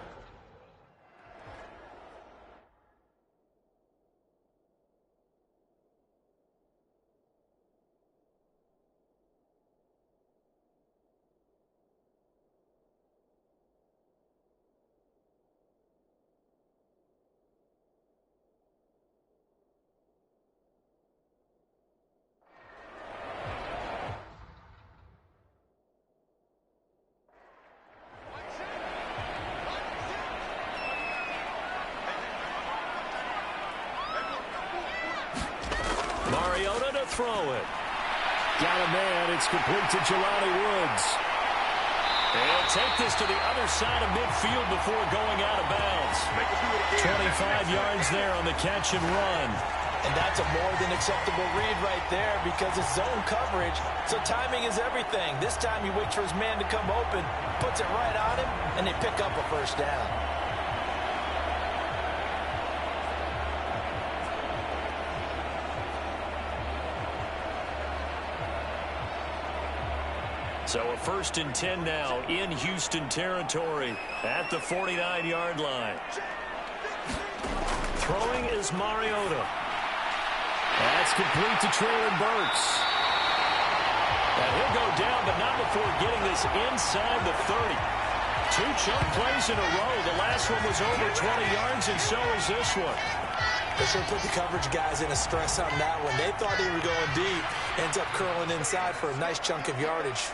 Speaker 2: throw it. Got a man. It's complete to Jelani Woods. And take this to the other side of midfield before going out of bounds. 25 yards there on the catch and run.
Speaker 3: And that's a more than acceptable read right there because it's zone coverage, so timing is everything. This time he waits for his man to come open, puts it right on him, and they pick up a first down.
Speaker 2: So a 1st and 10 now in Houston territory at the 49-yard line. Throwing is Mariota. That's complete to Traylon Burks. And he'll go down, but not before getting this inside the 30. 2 chunk plays in a row. The last one was over 20 yards, and so is this one.
Speaker 3: They should put the coverage guys in a stress on that one. They thought he was going deep. Ends up curling inside for a nice chunk of yardage.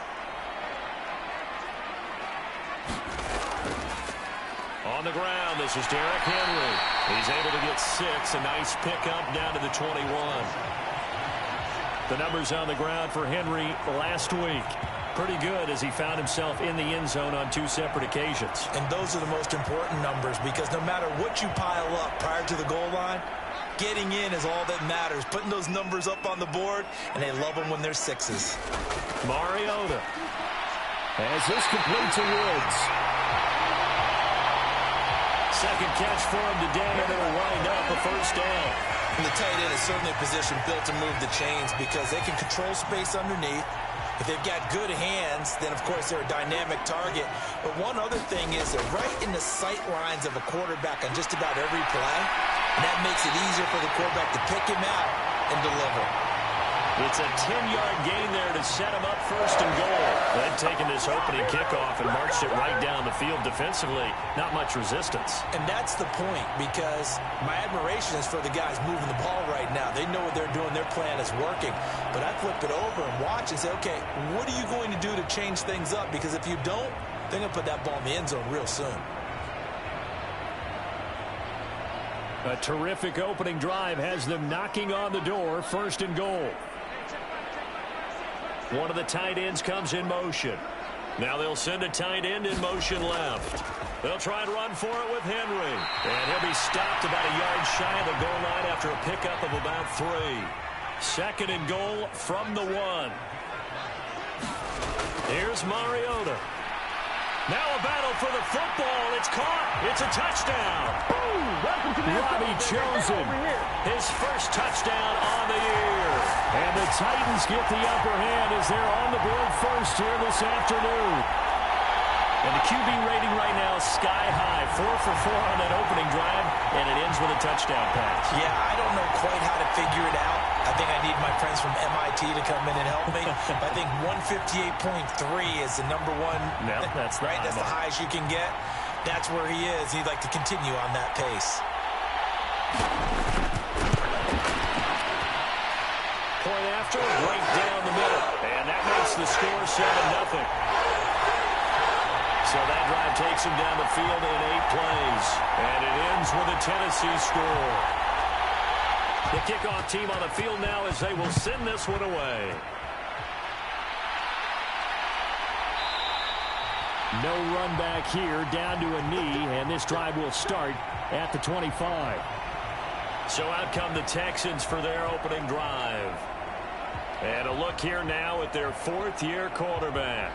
Speaker 2: On the ground, this is Derrick Henry. He's able to get 6. A nice pickup down to the 21. The numbers on the ground for Henry last week. Pretty good as he found himself in the end zone on 2 separate occasions.
Speaker 3: And those are the most important numbers because no matter what you pile up prior to the goal line, getting in is all that matters. Putting those numbers up on the board, and they love them when they're 6s.
Speaker 2: Mariota. As this complete to Woods. Second catch for him today, and it'll wind up a first down.
Speaker 3: And the tight end is certainly a position built to move the chains because they can control space underneath. If they've got good hands, then, of course, they're a dynamic target. But one other thing is they're right in the sight lines of a quarterback on just about every play. And that makes it easier for the quarterback to pick him out and deliver.
Speaker 2: It's a 10-yard gain there to set him up 1st and goal. Then taking this opening kickoff and marched it right down the field defensively. Not much resistance.
Speaker 3: And that's the point because my admiration is for the guys moving the ball right now. They know what they're doing. Their plan is working. But I flip it over and watch and say, okay, what are you going to do to change things up? Because if you don't, they're going to put that ball in the end zone real soon.
Speaker 2: A terrific opening drive has them knocking on the door. 1st and goal. One of the tight ends comes in motion. Now they'll send a tight end in motion left. They'll try and run for it with Henry. And he'll be stopped about a yard shy of the goal line after a pickup of about 3. 2nd and goal from the 1. Here's Mariota. Now a battle for the football. It's caught. It's a touchdown. Robbie Chosen, his first touchdown on the year. And the Titans get the upper hand as they're on the board first here this afternoon. And the QB rating right now is sky high. 4 for 4 on that opening drive, and it ends with a touchdown pass.
Speaker 3: Yeah, I don't know quite how to figure it out. I think I need my friends from MIT to come in and help me. I think 158.3 is the number one.
Speaker 2: No, that's
Speaker 3: right. That's the highest you can get. That's where he is. He'd like to continue on that pace.
Speaker 2: Point after, right down the middle. And that makes the score 7-0. So that drive takes him down the field in 8 plays. And it ends with a Tennessee score. The kickoff team on the field now as they will send this one away. No run back here, down to a knee, and this drive will start at the 25. So out come the Texans for their opening drive. And a look here now at their 4th-year quarterback.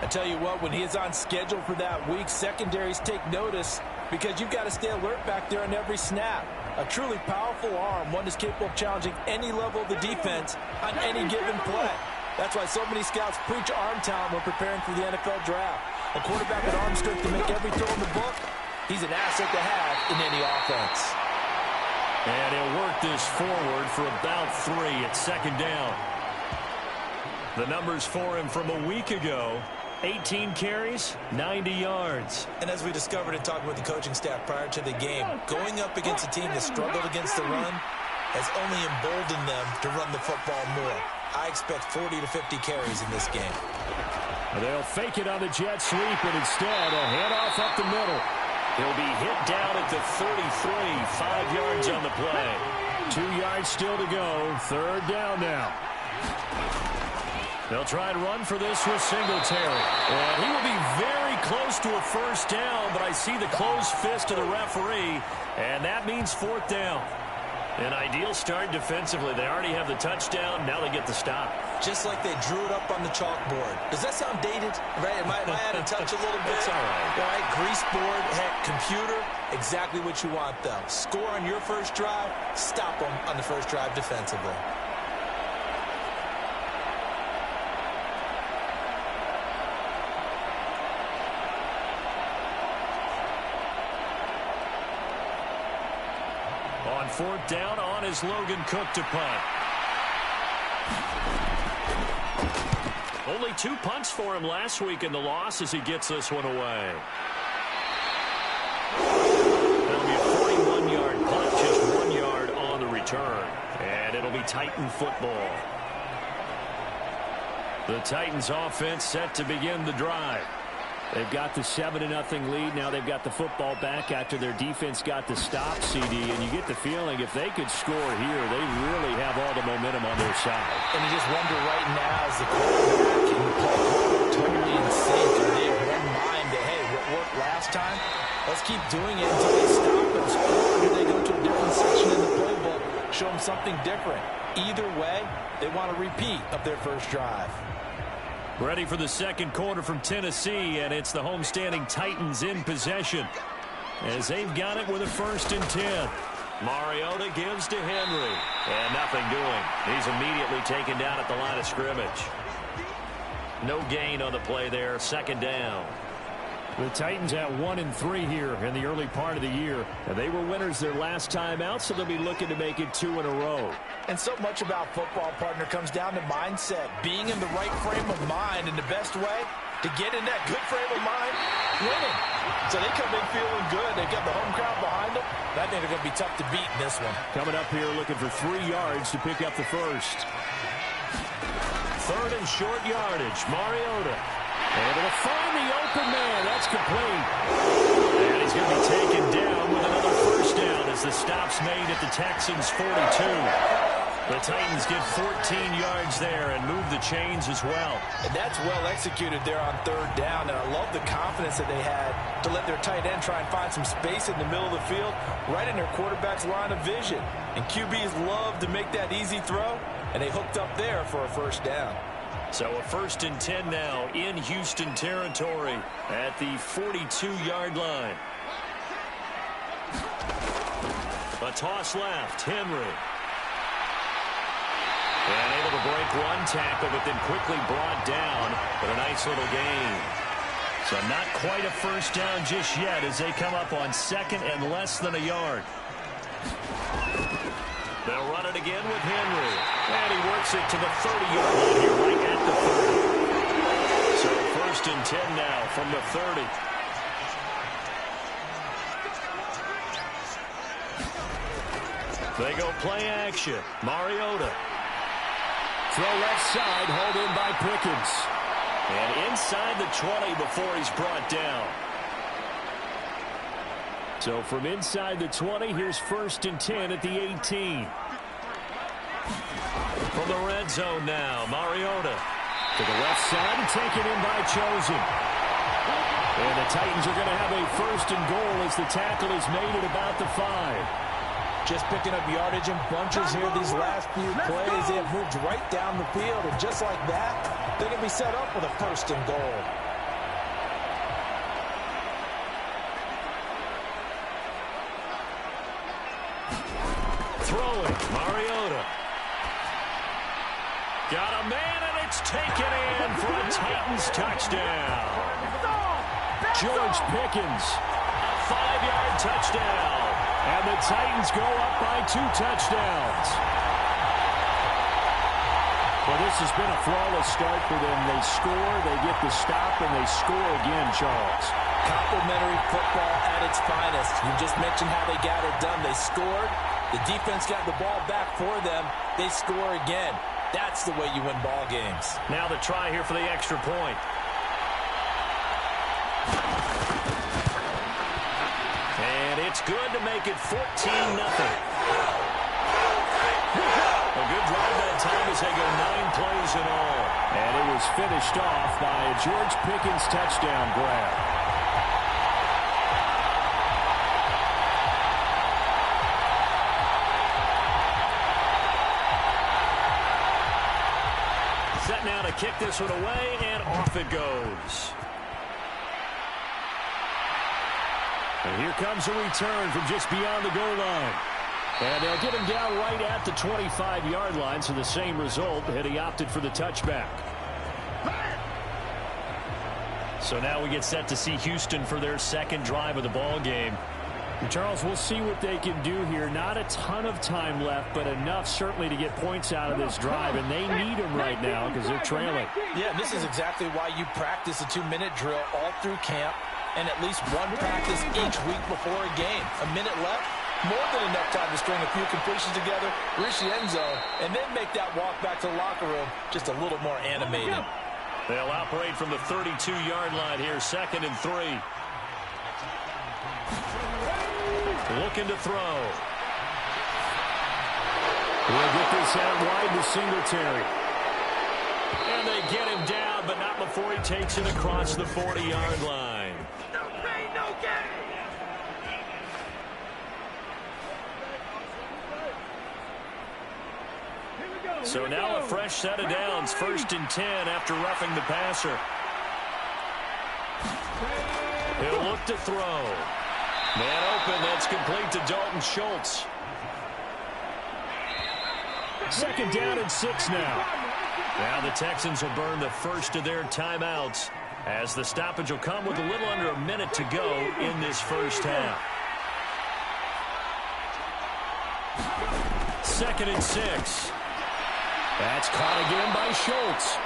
Speaker 3: I tell you what, when he is on schedule for that week, secondaries take notice because you've got to stay alert back there on every snap. A truly powerful arm, one is capable of challenging any level of the defense on any given play. That's why so many scouts preach arm talent when preparing for the NFL draft. A quarterback with arm strength to make every throw in the book, he's an asset to have in any offense.
Speaker 2: And he'll work this forward for about 3 at 2nd down. The numbers for him from a week ago, 18 carries, 90 yards.
Speaker 3: And as we discovered in talking with the coaching staff prior to the game, going up against a team that struggled against the run has only emboldened them to run the football more. I expect 40 to 50 carries in this game.
Speaker 2: They'll fake it on the jet sweep, and instead a handoff up the middle. He'll be hit down at the 33, 5 yards on the play.
Speaker 7: 2 yards still to go. Third down now.
Speaker 2: They'll try and run for this with Singletary. And he will be very close to a first down, but I see the closed fist of the referee, and that means fourth down. An ideal start defensively. They already have the touchdown. Now they get the stop.
Speaker 3: Just like they drew it up on the chalkboard. Does that sound dated? Right? Am I out of touch a little bit?
Speaker 2: It's all right.
Speaker 3: All right, grease board, computer, exactly what you want, though. Score on your first drive, stop them on the first drive defensively.
Speaker 2: On fourth down, on is Logan Cook to punt. Only 2 punts for him last week in the loss as he gets this one away. That'll be a 41-yard punt, just 1 yard on the return. And it'll be Titan football. The Titans offense set to begin the drive.
Speaker 7: They've got the 7-0 lead. Now they've got the football back after their defense got the stop, CD. And you get the feeling if they could score here, they really have all the momentum on their side.
Speaker 3: And you just wonder right now, is the quarterback and the play totally in sync? Are they of one mind that, hey, what worked last time? Let's keep doing it until they stop and score. Or do they go to a different section in the playbook, show them something different? Either way, they want to repeat of their first drive.
Speaker 2: Ready for the second quarter from Tennessee, and it's the homestanding Titans in possession as they've got it with a 1st and 10. Mariota gives to Henry, and nothing doing. He's immediately taken down at the line of scrimmage. No gain on the play there, 2nd down.
Speaker 7: The Titans at 1-3 here in the early part of the year. And they were winners their last time out, so they'll be looking to make it 2 in a row.
Speaker 3: And so much about football, partner, comes down to mindset. Being in the right frame of mind, and the best way to get in that good frame of mind, winning. So they come in feeling good. They've got the home crowd behind them. I think they're going to be tough to beat in this one.
Speaker 7: Coming up here looking for 3 yards to pick up the first.
Speaker 2: 3rd and short yardage. Mariota able to find the open man. That's complete. And he's going to be taken down with another first down as the stop's made at the Texans' 42. The Titans get 14 yards there and move the chains as well.
Speaker 3: And that's well executed there on 3rd down. And I love the confidence that they had to let their tight end try and find some space in the middle of the field, right in their quarterback's line of vision. And QBs love to make that easy throw, and they hooked up there for a first down.
Speaker 2: So a 1st and 10 now in Houston territory at the 42-yard line. A toss left, Henry. And able to break 1 tackle, but then quickly brought down. But a nice little gain. So not quite a first down just yet as they come up on 2nd and less than a yard. They'll run it again with Henry. And he works it to the 30-yard line here, right at the 30. So 1st and 10 now from the 30. They go play action. Mariota.
Speaker 7: Throw left side, hauled in by Pickens.
Speaker 2: And inside the 20 before he's brought down.
Speaker 7: So from inside the 20, here's 1st and 10 at the 18.
Speaker 2: From the red zone now, Mariota.
Speaker 7: To the left side and taken in by Chosen. And the Titans are going to have a 1st and goal as the tackle is made at about the 5.
Speaker 3: Just picking up yardage in bunches here these last few plays. They have moved right down the field, and just like that, they're going to be set up with a 1st and goal.
Speaker 2: Throwing, Mariota. Got a man, and it's taken in for a Titans touchdown.
Speaker 7: George Pickens.
Speaker 2: A 5-yard touchdown.
Speaker 7: And the Titans go up by 2 touchdowns. Well, this has been a flawless start for them. They score, they get the stop, and they score again, Charles.
Speaker 3: Complimentary football at its finest. You just mentioned how they got it done. They scored. The defense got the ball back for them. They score again. That's the way you win ball games.
Speaker 2: Now the try here for the extra point. It's good to make it 14-0. A good drive that time as they go 9 plays in all.
Speaker 7: And it was finished off by a George Pickens touchdown grab.
Speaker 2: Set now to kick this one away, and off it goes. And here comes a return from just beyond the goal line. And they'll get him down right at the 25-yard line, so the same result, had he opted for the touchback. So now we get set to see Houston for their second drive of the ball game. And Charles, we'll see what they can do here. Not a ton of time left, but enough certainly to get points out of this drive, and they need them right now because they're trailing.
Speaker 3: Yeah, this is exactly why you practice a 2-minute drill all through camp and at least one practice each week before a game. A minute left, more than enough time to string a few completions together, reach the end zone, and then make that walk back to the locker room just a little more animated.
Speaker 2: They'll operate from the 32-yard line here, 2nd and 3. Looking to throw.
Speaker 7: We'll get this out wide to Singletary.
Speaker 2: And they get him down, but not before he takes it across the 40-yard line.
Speaker 4: No pain, no gain.
Speaker 2: So now a fresh set of downs, 1st and 10 after roughing the passer. He'll look to throw. Man open, that's complete to Dalton Schultz. 2nd down and 6 now. Now the Texans will burn the first of their timeouts as the stoppage will come with a little under a minute to go in this first half. 2nd and 6. That's caught again by Schultz.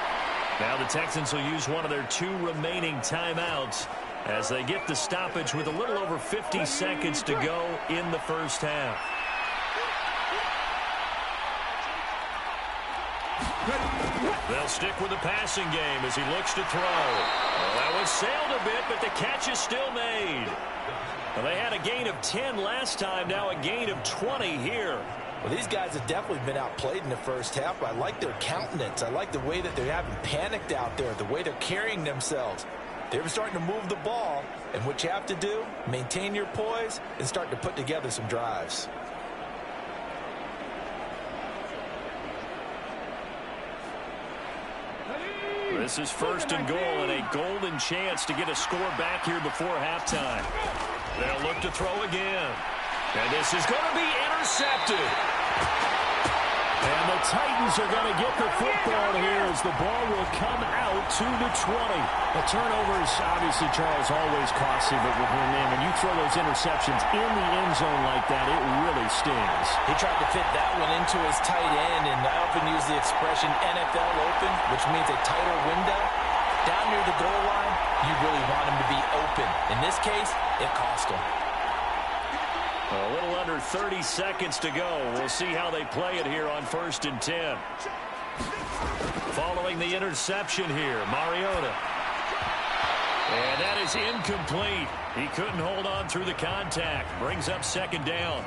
Speaker 2: Now the Texans will use one of their 2 remaining timeouts as they get the stoppage with a little over 50 seconds to go in the first half. They'll stick with the passing game as he looks to throw. Well, that was sailed a bit, but the catch is still made. Well, they had a gain of 10 last time, now a gain of 20 here.
Speaker 3: Well, these guys have definitely been outplayed in the first half, but I like their countenance. I like the way that they're having panicked out there, the way they're carrying themselves. They're starting to move the ball, and what you have to do, maintain your poise and start to put together some drives.
Speaker 2: This is 1st and goal and a golden chance to get a score back here before halftime. They'll look to throw again. And this is going to be intercepted.
Speaker 7: And the Titans are going to get the football here as the ball will come out to the 20. The turnovers, obviously, Charles, always costly, but when you throw those interceptions in the end zone like that, it really stings.
Speaker 3: He tried to fit that one into his tight end, and I often use the expression NFL open, which means a tighter window. Down near the goal line, you really want him to be open. In this case, it cost him.
Speaker 2: A little under 30 seconds to go. We'll see how they play it here on 1st and 10. Following the interception here, Mariota. And that is incomplete. He couldn't hold on through the contact. Brings up 2nd down.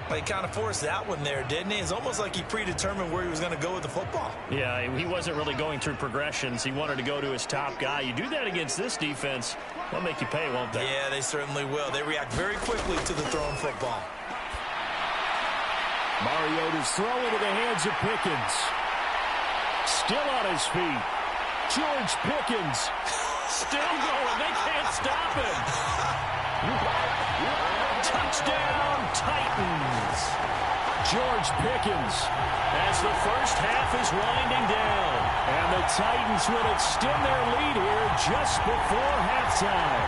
Speaker 3: He kind of forced that one there, didn't he? It's almost like he predetermined where he was going to go with the football.
Speaker 2: Yeah, he wasn't really going through progressions. He wanted to go to his top guy. You do that against this defense, they'll make you pay, won't they?
Speaker 3: Yeah, they certainly will. They react very quickly to the thrown football.
Speaker 7: Mariota's throw into the hands of Pickens. Still on his feet. George Pickens.
Speaker 2: Still going. They can't stop him. Touchdown, Titans.
Speaker 7: George Pickens.
Speaker 2: As the first half is winding down.
Speaker 7: And the Titans will extend their lead here just before halftime.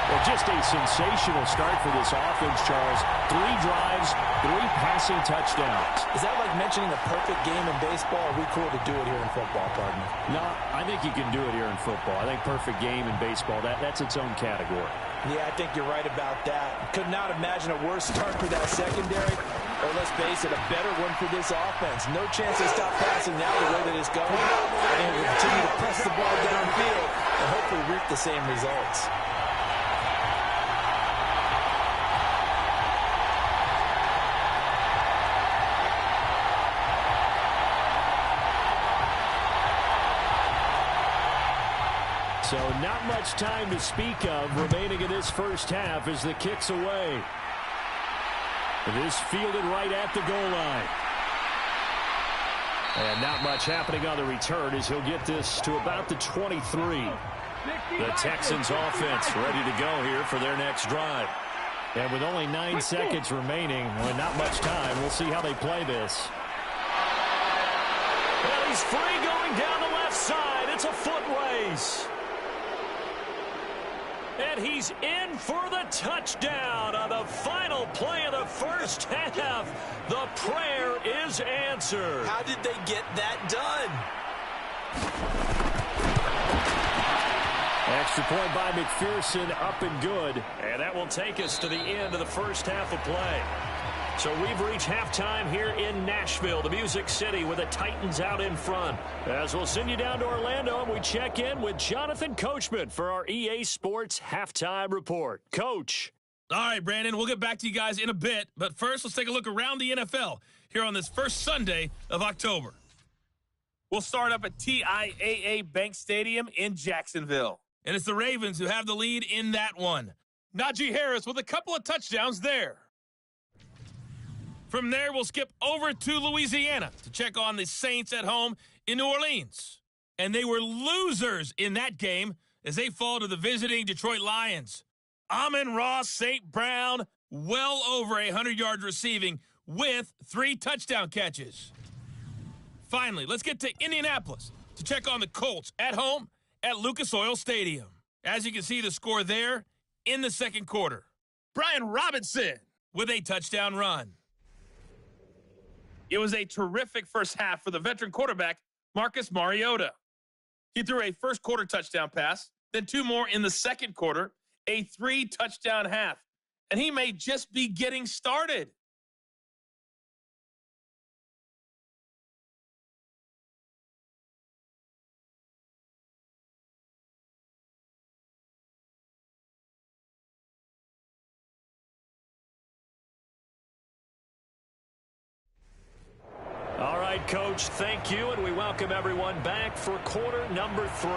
Speaker 7: Well, just a sensational start for this offense, Charles. 3 drives, 3 passing touchdowns.
Speaker 3: Is that like mentioning a perfect game in baseball? Or are we cool to do it here in football, partner?
Speaker 7: No, I think you can do it here in football. I think perfect game in baseball, that's its own category.
Speaker 3: Yeah, I think you're right about that. Could not imagine a worse start for that secondary. Or let's face it, a better one for this offense. No chance they stop passing now the way that it's going. I think we'll continue to press the ball downfield and hopefully reap the same results.
Speaker 7: So not much time to speak of remaining in this first half as the kick's away. This fielded right at the goal line. And not much happening on the return as he'll get this to about the 23. The Texans offense ready to go here for their next drive. And with only 9 seconds remaining, and not much time, we'll see how they play this.
Speaker 2: Well, he's free going down the left side. It's a foot race. And he's in for the touchdown on the final play of the first half. The prayer is answered.
Speaker 3: How did they get that done?
Speaker 7: Extra point by McPherson, up and good.
Speaker 2: And that will take us to the end of the first half of play. So we've reached halftime here in Nashville, the Music City, with the Titans out in front. As we'll send you down to Orlando, and we check in with Jonathan Coachman for our EA Sports Halftime Report. Coach.
Speaker 1: All right, Brandon, we'll get back to you guys in a bit. But first, let's take a look around the NFL here on this first Sunday of October. We'll start up at TIAA Bank Stadium in Jacksonville. And it's the Ravens who have the lead in that one. Najee Harris with a couple of touchdowns there. From there, we'll skip over to Louisiana to check on the Saints at home in New Orleans. And they were losers in that game as they fall to the visiting Detroit Lions. Amon-Ra St. Brown, well over 100 yards receiving with 3 touchdown catches. Finally, let's get to Indianapolis to check on the Colts at home at Lucas Oil Stadium. As you can see, the score there in the second quarter. Brian Robinson with a touchdown run. It was a terrific first half for the veteran quarterback, Marcus Mariota. He threw a first-quarter touchdown pass, then 2 more in the second quarter, a 3-touchdown half. And he may just be getting started.
Speaker 2: All right, Coach, thank you, and we welcome everyone back for quarter number 3.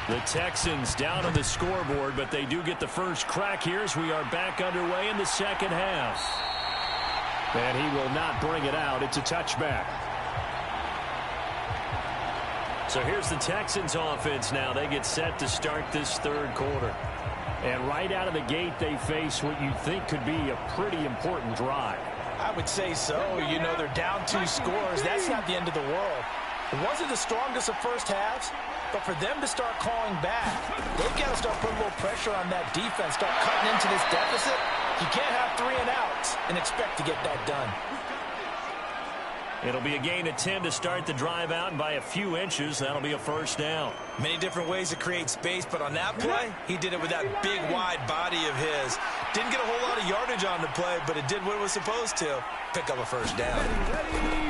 Speaker 2: The Texans down on the scoreboard, but they do get the first crack here as we are back underway in the second half.
Speaker 7: And he will not bring it out. It's a touchback.
Speaker 2: So here's the Texans offense now. They get set to start this third quarter.
Speaker 7: And right out of the gate, they face what you think could be a pretty important drive.
Speaker 3: I would say so. You know, they're down 2 scores. That's not the end of the world. It wasn't the strongest of first halves, but for them to start calling back, they've got to start putting a little pressure on that defense, start cutting into this deficit. You can't have 3 and outs and expect to get that done.
Speaker 2: It'll be a gain of 10 to start the drive out, and by a few inches, that'll be a first down.
Speaker 3: Many different ways to create space, but on that play, he did it with that big, wide body of his. Didn't get a whole lot of yardage on the play, but it did what it was supposed to. Pick up a first down.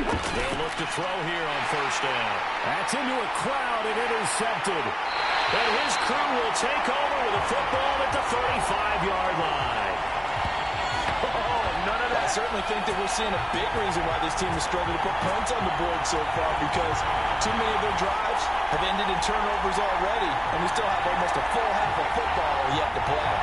Speaker 2: They'll look to throw here on first down.
Speaker 7: That's into a crowd and intercepted.
Speaker 2: And his crew will take over with a football at the 35-yard line.
Speaker 3: None of that. I certainly think that we're seeing a big reason why this team is struggling to put points on the board so far, because too many of their drives have ended in turnovers already, and we still have almost a full half of football yet to play.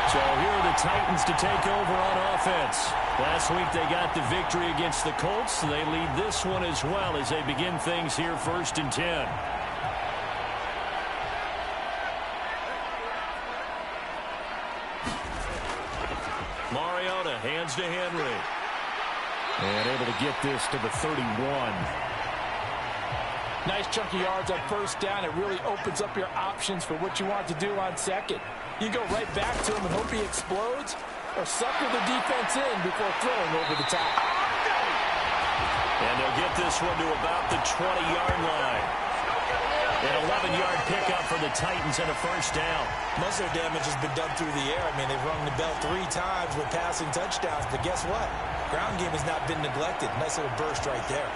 Speaker 2: So here are the Titans to take over on offense. Last week they got the victory against the Colts. They lead this one as well as they begin things here 1st and 10. Mariota hands to Henry.
Speaker 7: And able to get this to the 31.
Speaker 3: Nice chunk of yards on first down. It really opens up your options for what you want to do on second. You go right back to him and hope he explodes, or sucker the defense in before throwing over the top.
Speaker 2: And they'll get this one to about the 20-yard line. An 11-yard pickup for the Titans and a first down.
Speaker 3: Most of their damage has been done through the air. I mean, they've rung the bell 3 times with passing touchdowns, but guess what? Ground game has not been neglected. Nice little burst right there.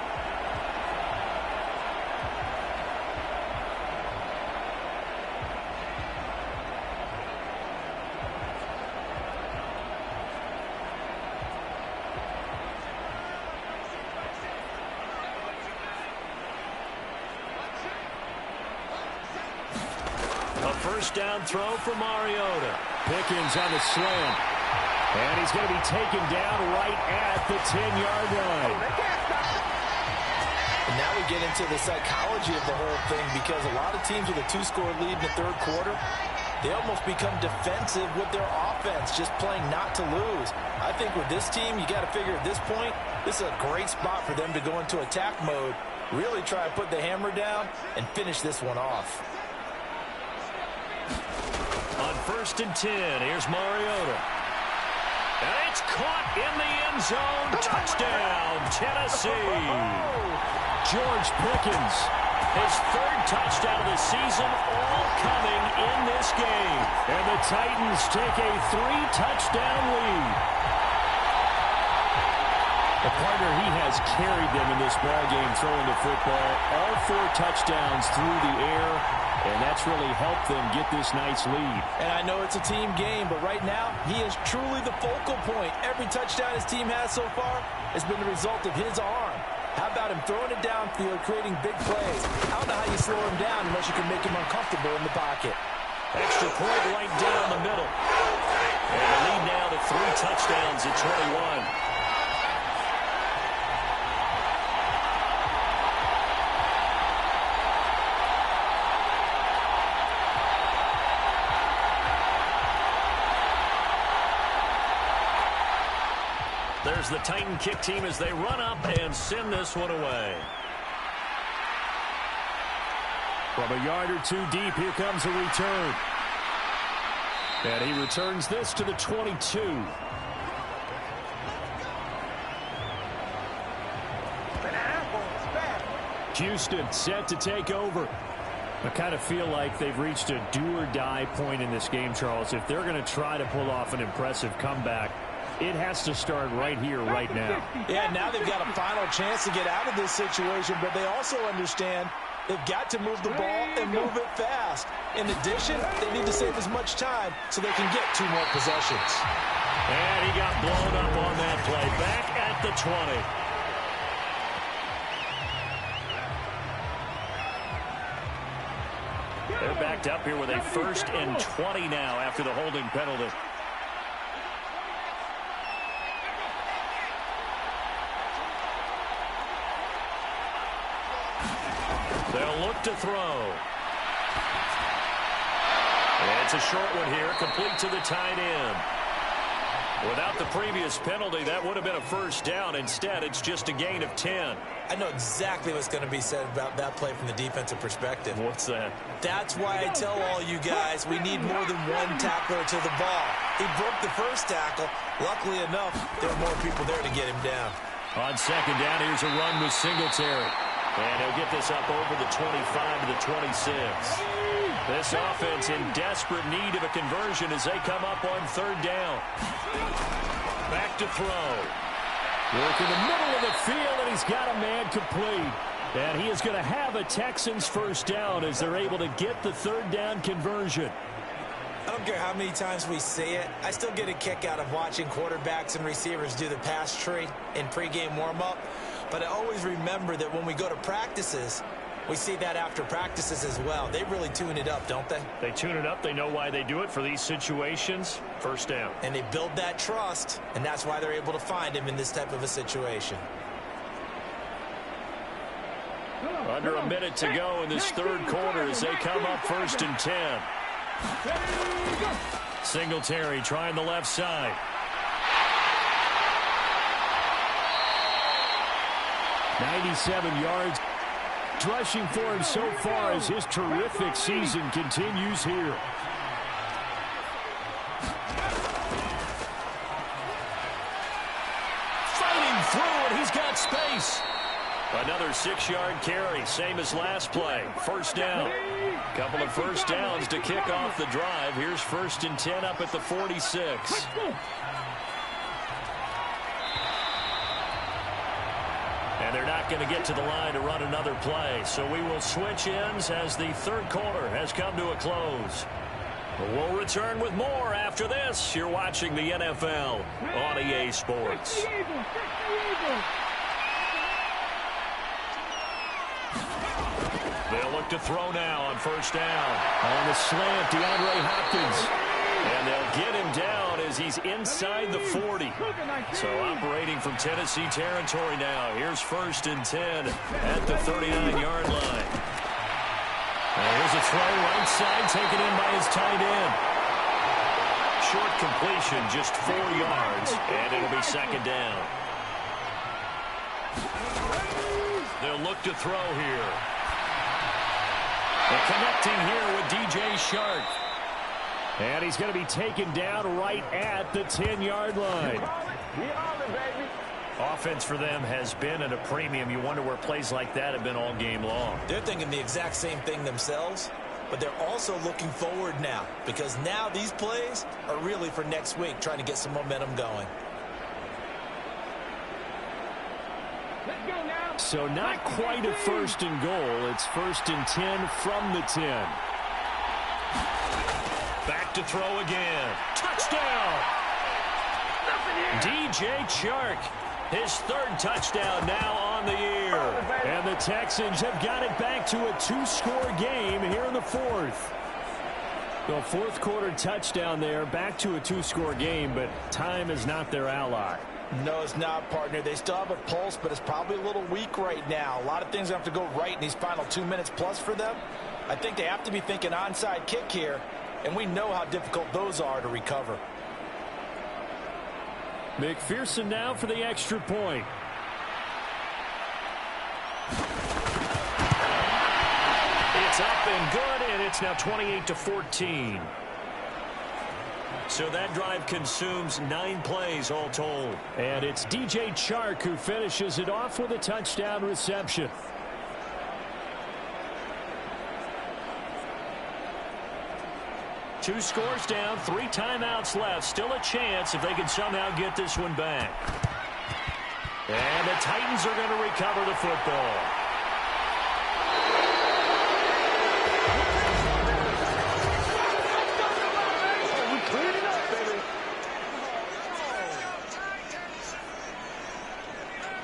Speaker 2: A first down throw for Mariota. Pickens on the slant. And he's going to be taken down right at the 10-yard line.
Speaker 3: And now we get into the psychology of the whole thing, because a lot of teams with a 2-score lead in the third quarter, they almost become defensive with their offense, just playing not to lose. I think with this team, you got to figure at this point, this is a great spot for them to go into attack mode, really try to put the hammer down and finish this one off.
Speaker 2: On 1st and 10, here's Mariota. And it's caught in the end zone. Touchdown, Tennessee. George Pickens, his 3rd touchdown of the season, all coming in this game. And the Titans take a 3-touchdown lead. The partner, he has carried them in this ballgame throwing the football. All 4 touchdowns through the air, and that's really helped them get this nice lead.
Speaker 3: And I know it's a team game, but right now, he is truly the focal point. Every touchdown his team has so far has been the result of his arm. How about him throwing it downfield, creating big plays? I don't know how you slow him down unless you can make him uncomfortable in the pocket.
Speaker 2: Extra point right down the middle. And the lead now to 3 touchdowns at 21. There's the Titan kick team as they run up and send this one away. From a yard or 2 deep, here comes a return. And he returns this to the 22. Houston set to take over. I kind of feel like they've reached a do-or-die point in this game, Charles. If they're going to try to pull off an impressive comeback, it has to start right here, right now.
Speaker 3: Yeah, now they've got a final chance to get out of this situation, but they also understand they've got to move the ball and move it fast. In addition, they need to save as much time so they can get 2 more possessions.
Speaker 2: And he got blown up on that play. Back at the 20. They're backed up here with a 1st and 20 now after the holding penalty. They'll look to throw. And it's a short one here, complete to the tight end. Without the previous penalty, that would have been a first down. Instead, it's just a gain of 10.
Speaker 3: I know exactly what's going to be said about that play from the defensive perspective.
Speaker 2: What's that?
Speaker 3: That's why I tell all you guys we need more than 1 tackler to the ball. He broke the first tackle. Luckily enough, there were more people there to get him down.
Speaker 2: On 2nd down, here's a run with Singletary. And he'll get this up over the 25 to the 26. This offense in desperate need of a conversion as they come up on 3rd down. Back to throw. Work in the middle of the field, and he's got a man complete. And he is going to have a Texans first down as they're able to get the 3rd down conversion.
Speaker 3: I don't care how many times we say it, I still get a kick out of watching quarterbacks and receivers do the pass tree in pregame warm-up. But I always remember that when we go to practices, we see that after practices as well. They really tune it up, don't they?
Speaker 2: They tune it up. They know why they do it for these situations. First down.
Speaker 3: And they build that trust, and that's why they're able to find him in this type of a situation.
Speaker 2: Under a minute to go in this 3rd quarter as they come up 1st and 10. Singletary trying the left side. 97 yards rushing for him so far as his terrific season continues here. Fighting through, and he's got space. Another 6-yard carry, same as last play. First down. Couple of first downs to kick off the drive. Here's 1st and 10 up at the 46. And they're not going to get to the line to run another play. So we will switch ends as the 3rd quarter has come to a close. We'll return with more after this. You're watching the NFL on EA Sports. They'll look to throw now on first down. On the slant, DeAndre Hopkins. And they'll get him down as he's inside the 40. So operating from Tennessee territory now. Here's 1st and 10 at the 39-yard line. And here's a throw right side taken in by his tight end. Short completion, just 4 yards, and it'll be 2nd down. They'll look to throw here. And connecting here with DJ Shark. And he's going to be taken down right at the 10-yard line. Offense for them has been at a premium. You wonder where plays like that have been all game long.
Speaker 3: They're thinking the exact same thing themselves, but they're also looking forward now because now these plays are really for next week, trying to get some momentum going.
Speaker 7: So not quite a 1st and goal. It's 1st and 10 from the 10.
Speaker 2: Back to throw again. Touchdown! DJ Chark, his 3rd touchdown now on the year.
Speaker 7: And the Texans have got it back to a 2-score game here in the 4th. The 4th quarter touchdown there, back to a 2-score game, but time is not their ally.
Speaker 3: No, it's not, partner. They still have a pulse, but it's probably a little weak right now. A lot of things have to go right in these final 2 minutes plus for them. I think they have to be thinking onside kick here, and we know how difficult those are to recover.
Speaker 7: McPherson now for the extra point.
Speaker 2: It's up and good, and it's now 28-14. So that drive consumes 9 plays all told.
Speaker 7: And it's DJ Chark who finishes it off with a touchdown reception.
Speaker 2: Two scores down, 3 timeouts left. Still a chance if they can somehow get this one back. And the Titans are going to recover the football.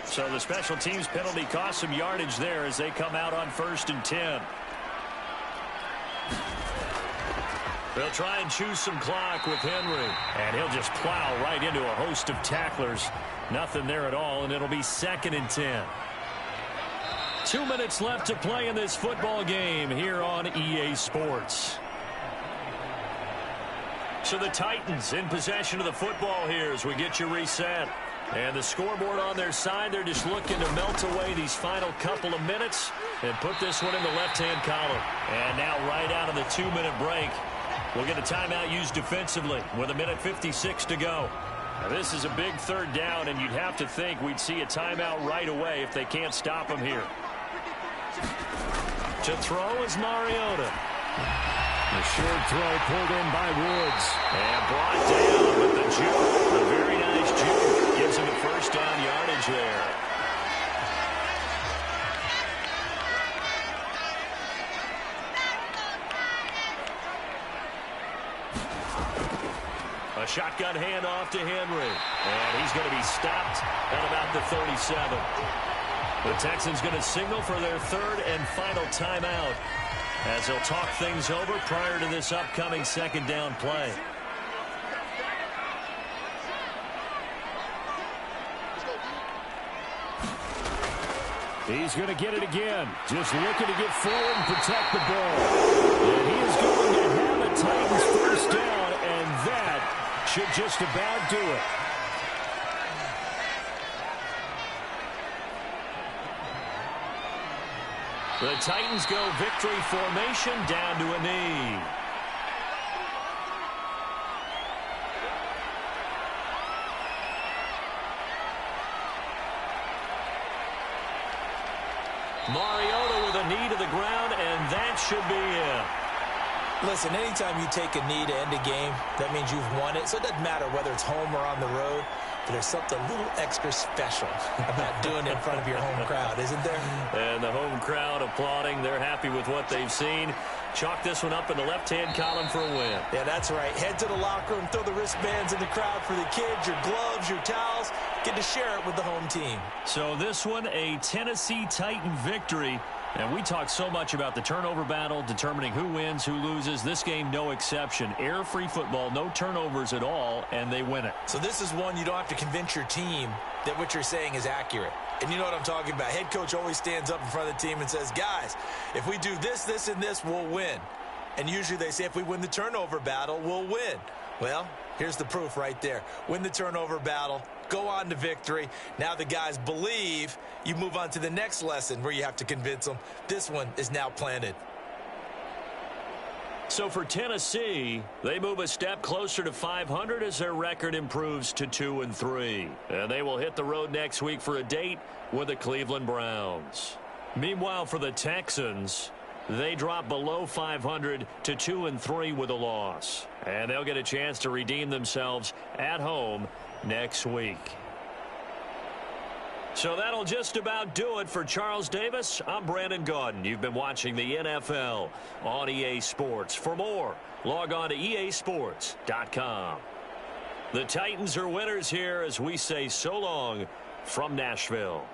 Speaker 2: So the special teams penalty cost some yardage there as they come out on 1st and 10. They'll try and choose some clock with Henry. And he'll just plow right into a host of tacklers. Nothing there at all, and it'll be 2nd and 10. 2 minutes left to play in this football game here on EA Sports. So the Titans in possession of the football here as we get you reset. And the scoreboard on their side, they're just looking to melt away these final couple of minutes and put this one in the left-hand column. And now right out of the 2-minute break, we'll get a timeout used defensively with 1:56 to go. Now this is a big 3rd down, and you'd have to think we'd see a timeout right away if they can't stop them here. To throw is Mariota.
Speaker 7: The short throw pulled in by Woods.
Speaker 2: And brought down with the juke. A very nice juke. Gives him a 1st down yardage there. A shotgun handoff to Henry. And he's going to be stopped at about the 37. The Texans going to signal for their 3rd and final timeout as they'll talk things over prior to this upcoming 2nd down play.
Speaker 7: He's going to get it again. Just looking to get forward and protect the ball. And he is going to have a Titans 1st down, and that should just about do it.
Speaker 2: The Titans go victory formation down to a knee. Mariota with a knee to the ground, and that should be it.
Speaker 3: Listen, anytime you take a knee to end a game, that means you've won it. So it doesn't matter whether it's home or on the road. But there's something a little extra special about doing it in front of your home crowd, isn't there?
Speaker 2: And the home crowd applauding. They're happy with what they've seen. Chalk this one up in the left-hand column for a win.
Speaker 3: Yeah, that's right. Head to the locker room, throw the wristbands in the crowd for the kids, your gloves, your towels. Get to share it with the home team.
Speaker 2: So this one, a Tennessee Titan victory. And we talk so much about the turnover battle, determining who wins, who loses. This game, no exception. Error-free football, no turnovers at all, and they win it.
Speaker 3: So this is one you don't have to convince your team that what you're saying is accurate. And you know what I'm talking about. Head coach always stands up in front of the team and says, guys, if we do this, this, and this, we'll win. And usually they say if we win the turnover battle, we'll win. Well, here's the proof right there. Win the turnover battle, go on to victory. Now the guys believe. You move on to the next lesson where you have to convince them. This one is now planted.
Speaker 2: So for Tennessee, they move a step closer to 500 as their record improves to 2-3. And they will hit the road next week for a date with the Cleveland Browns. Meanwhile, for the Texans, they drop below 500 to 2-3 with a loss. And they'll get a chance to redeem themselves at home next week. So that'll just about do it for Charles Davis. I'm Brandon Gaudin. You've been watching the NFL on EA Sports. For more, log on to easports.com. The Titans are winners here as we say so long from Nashville.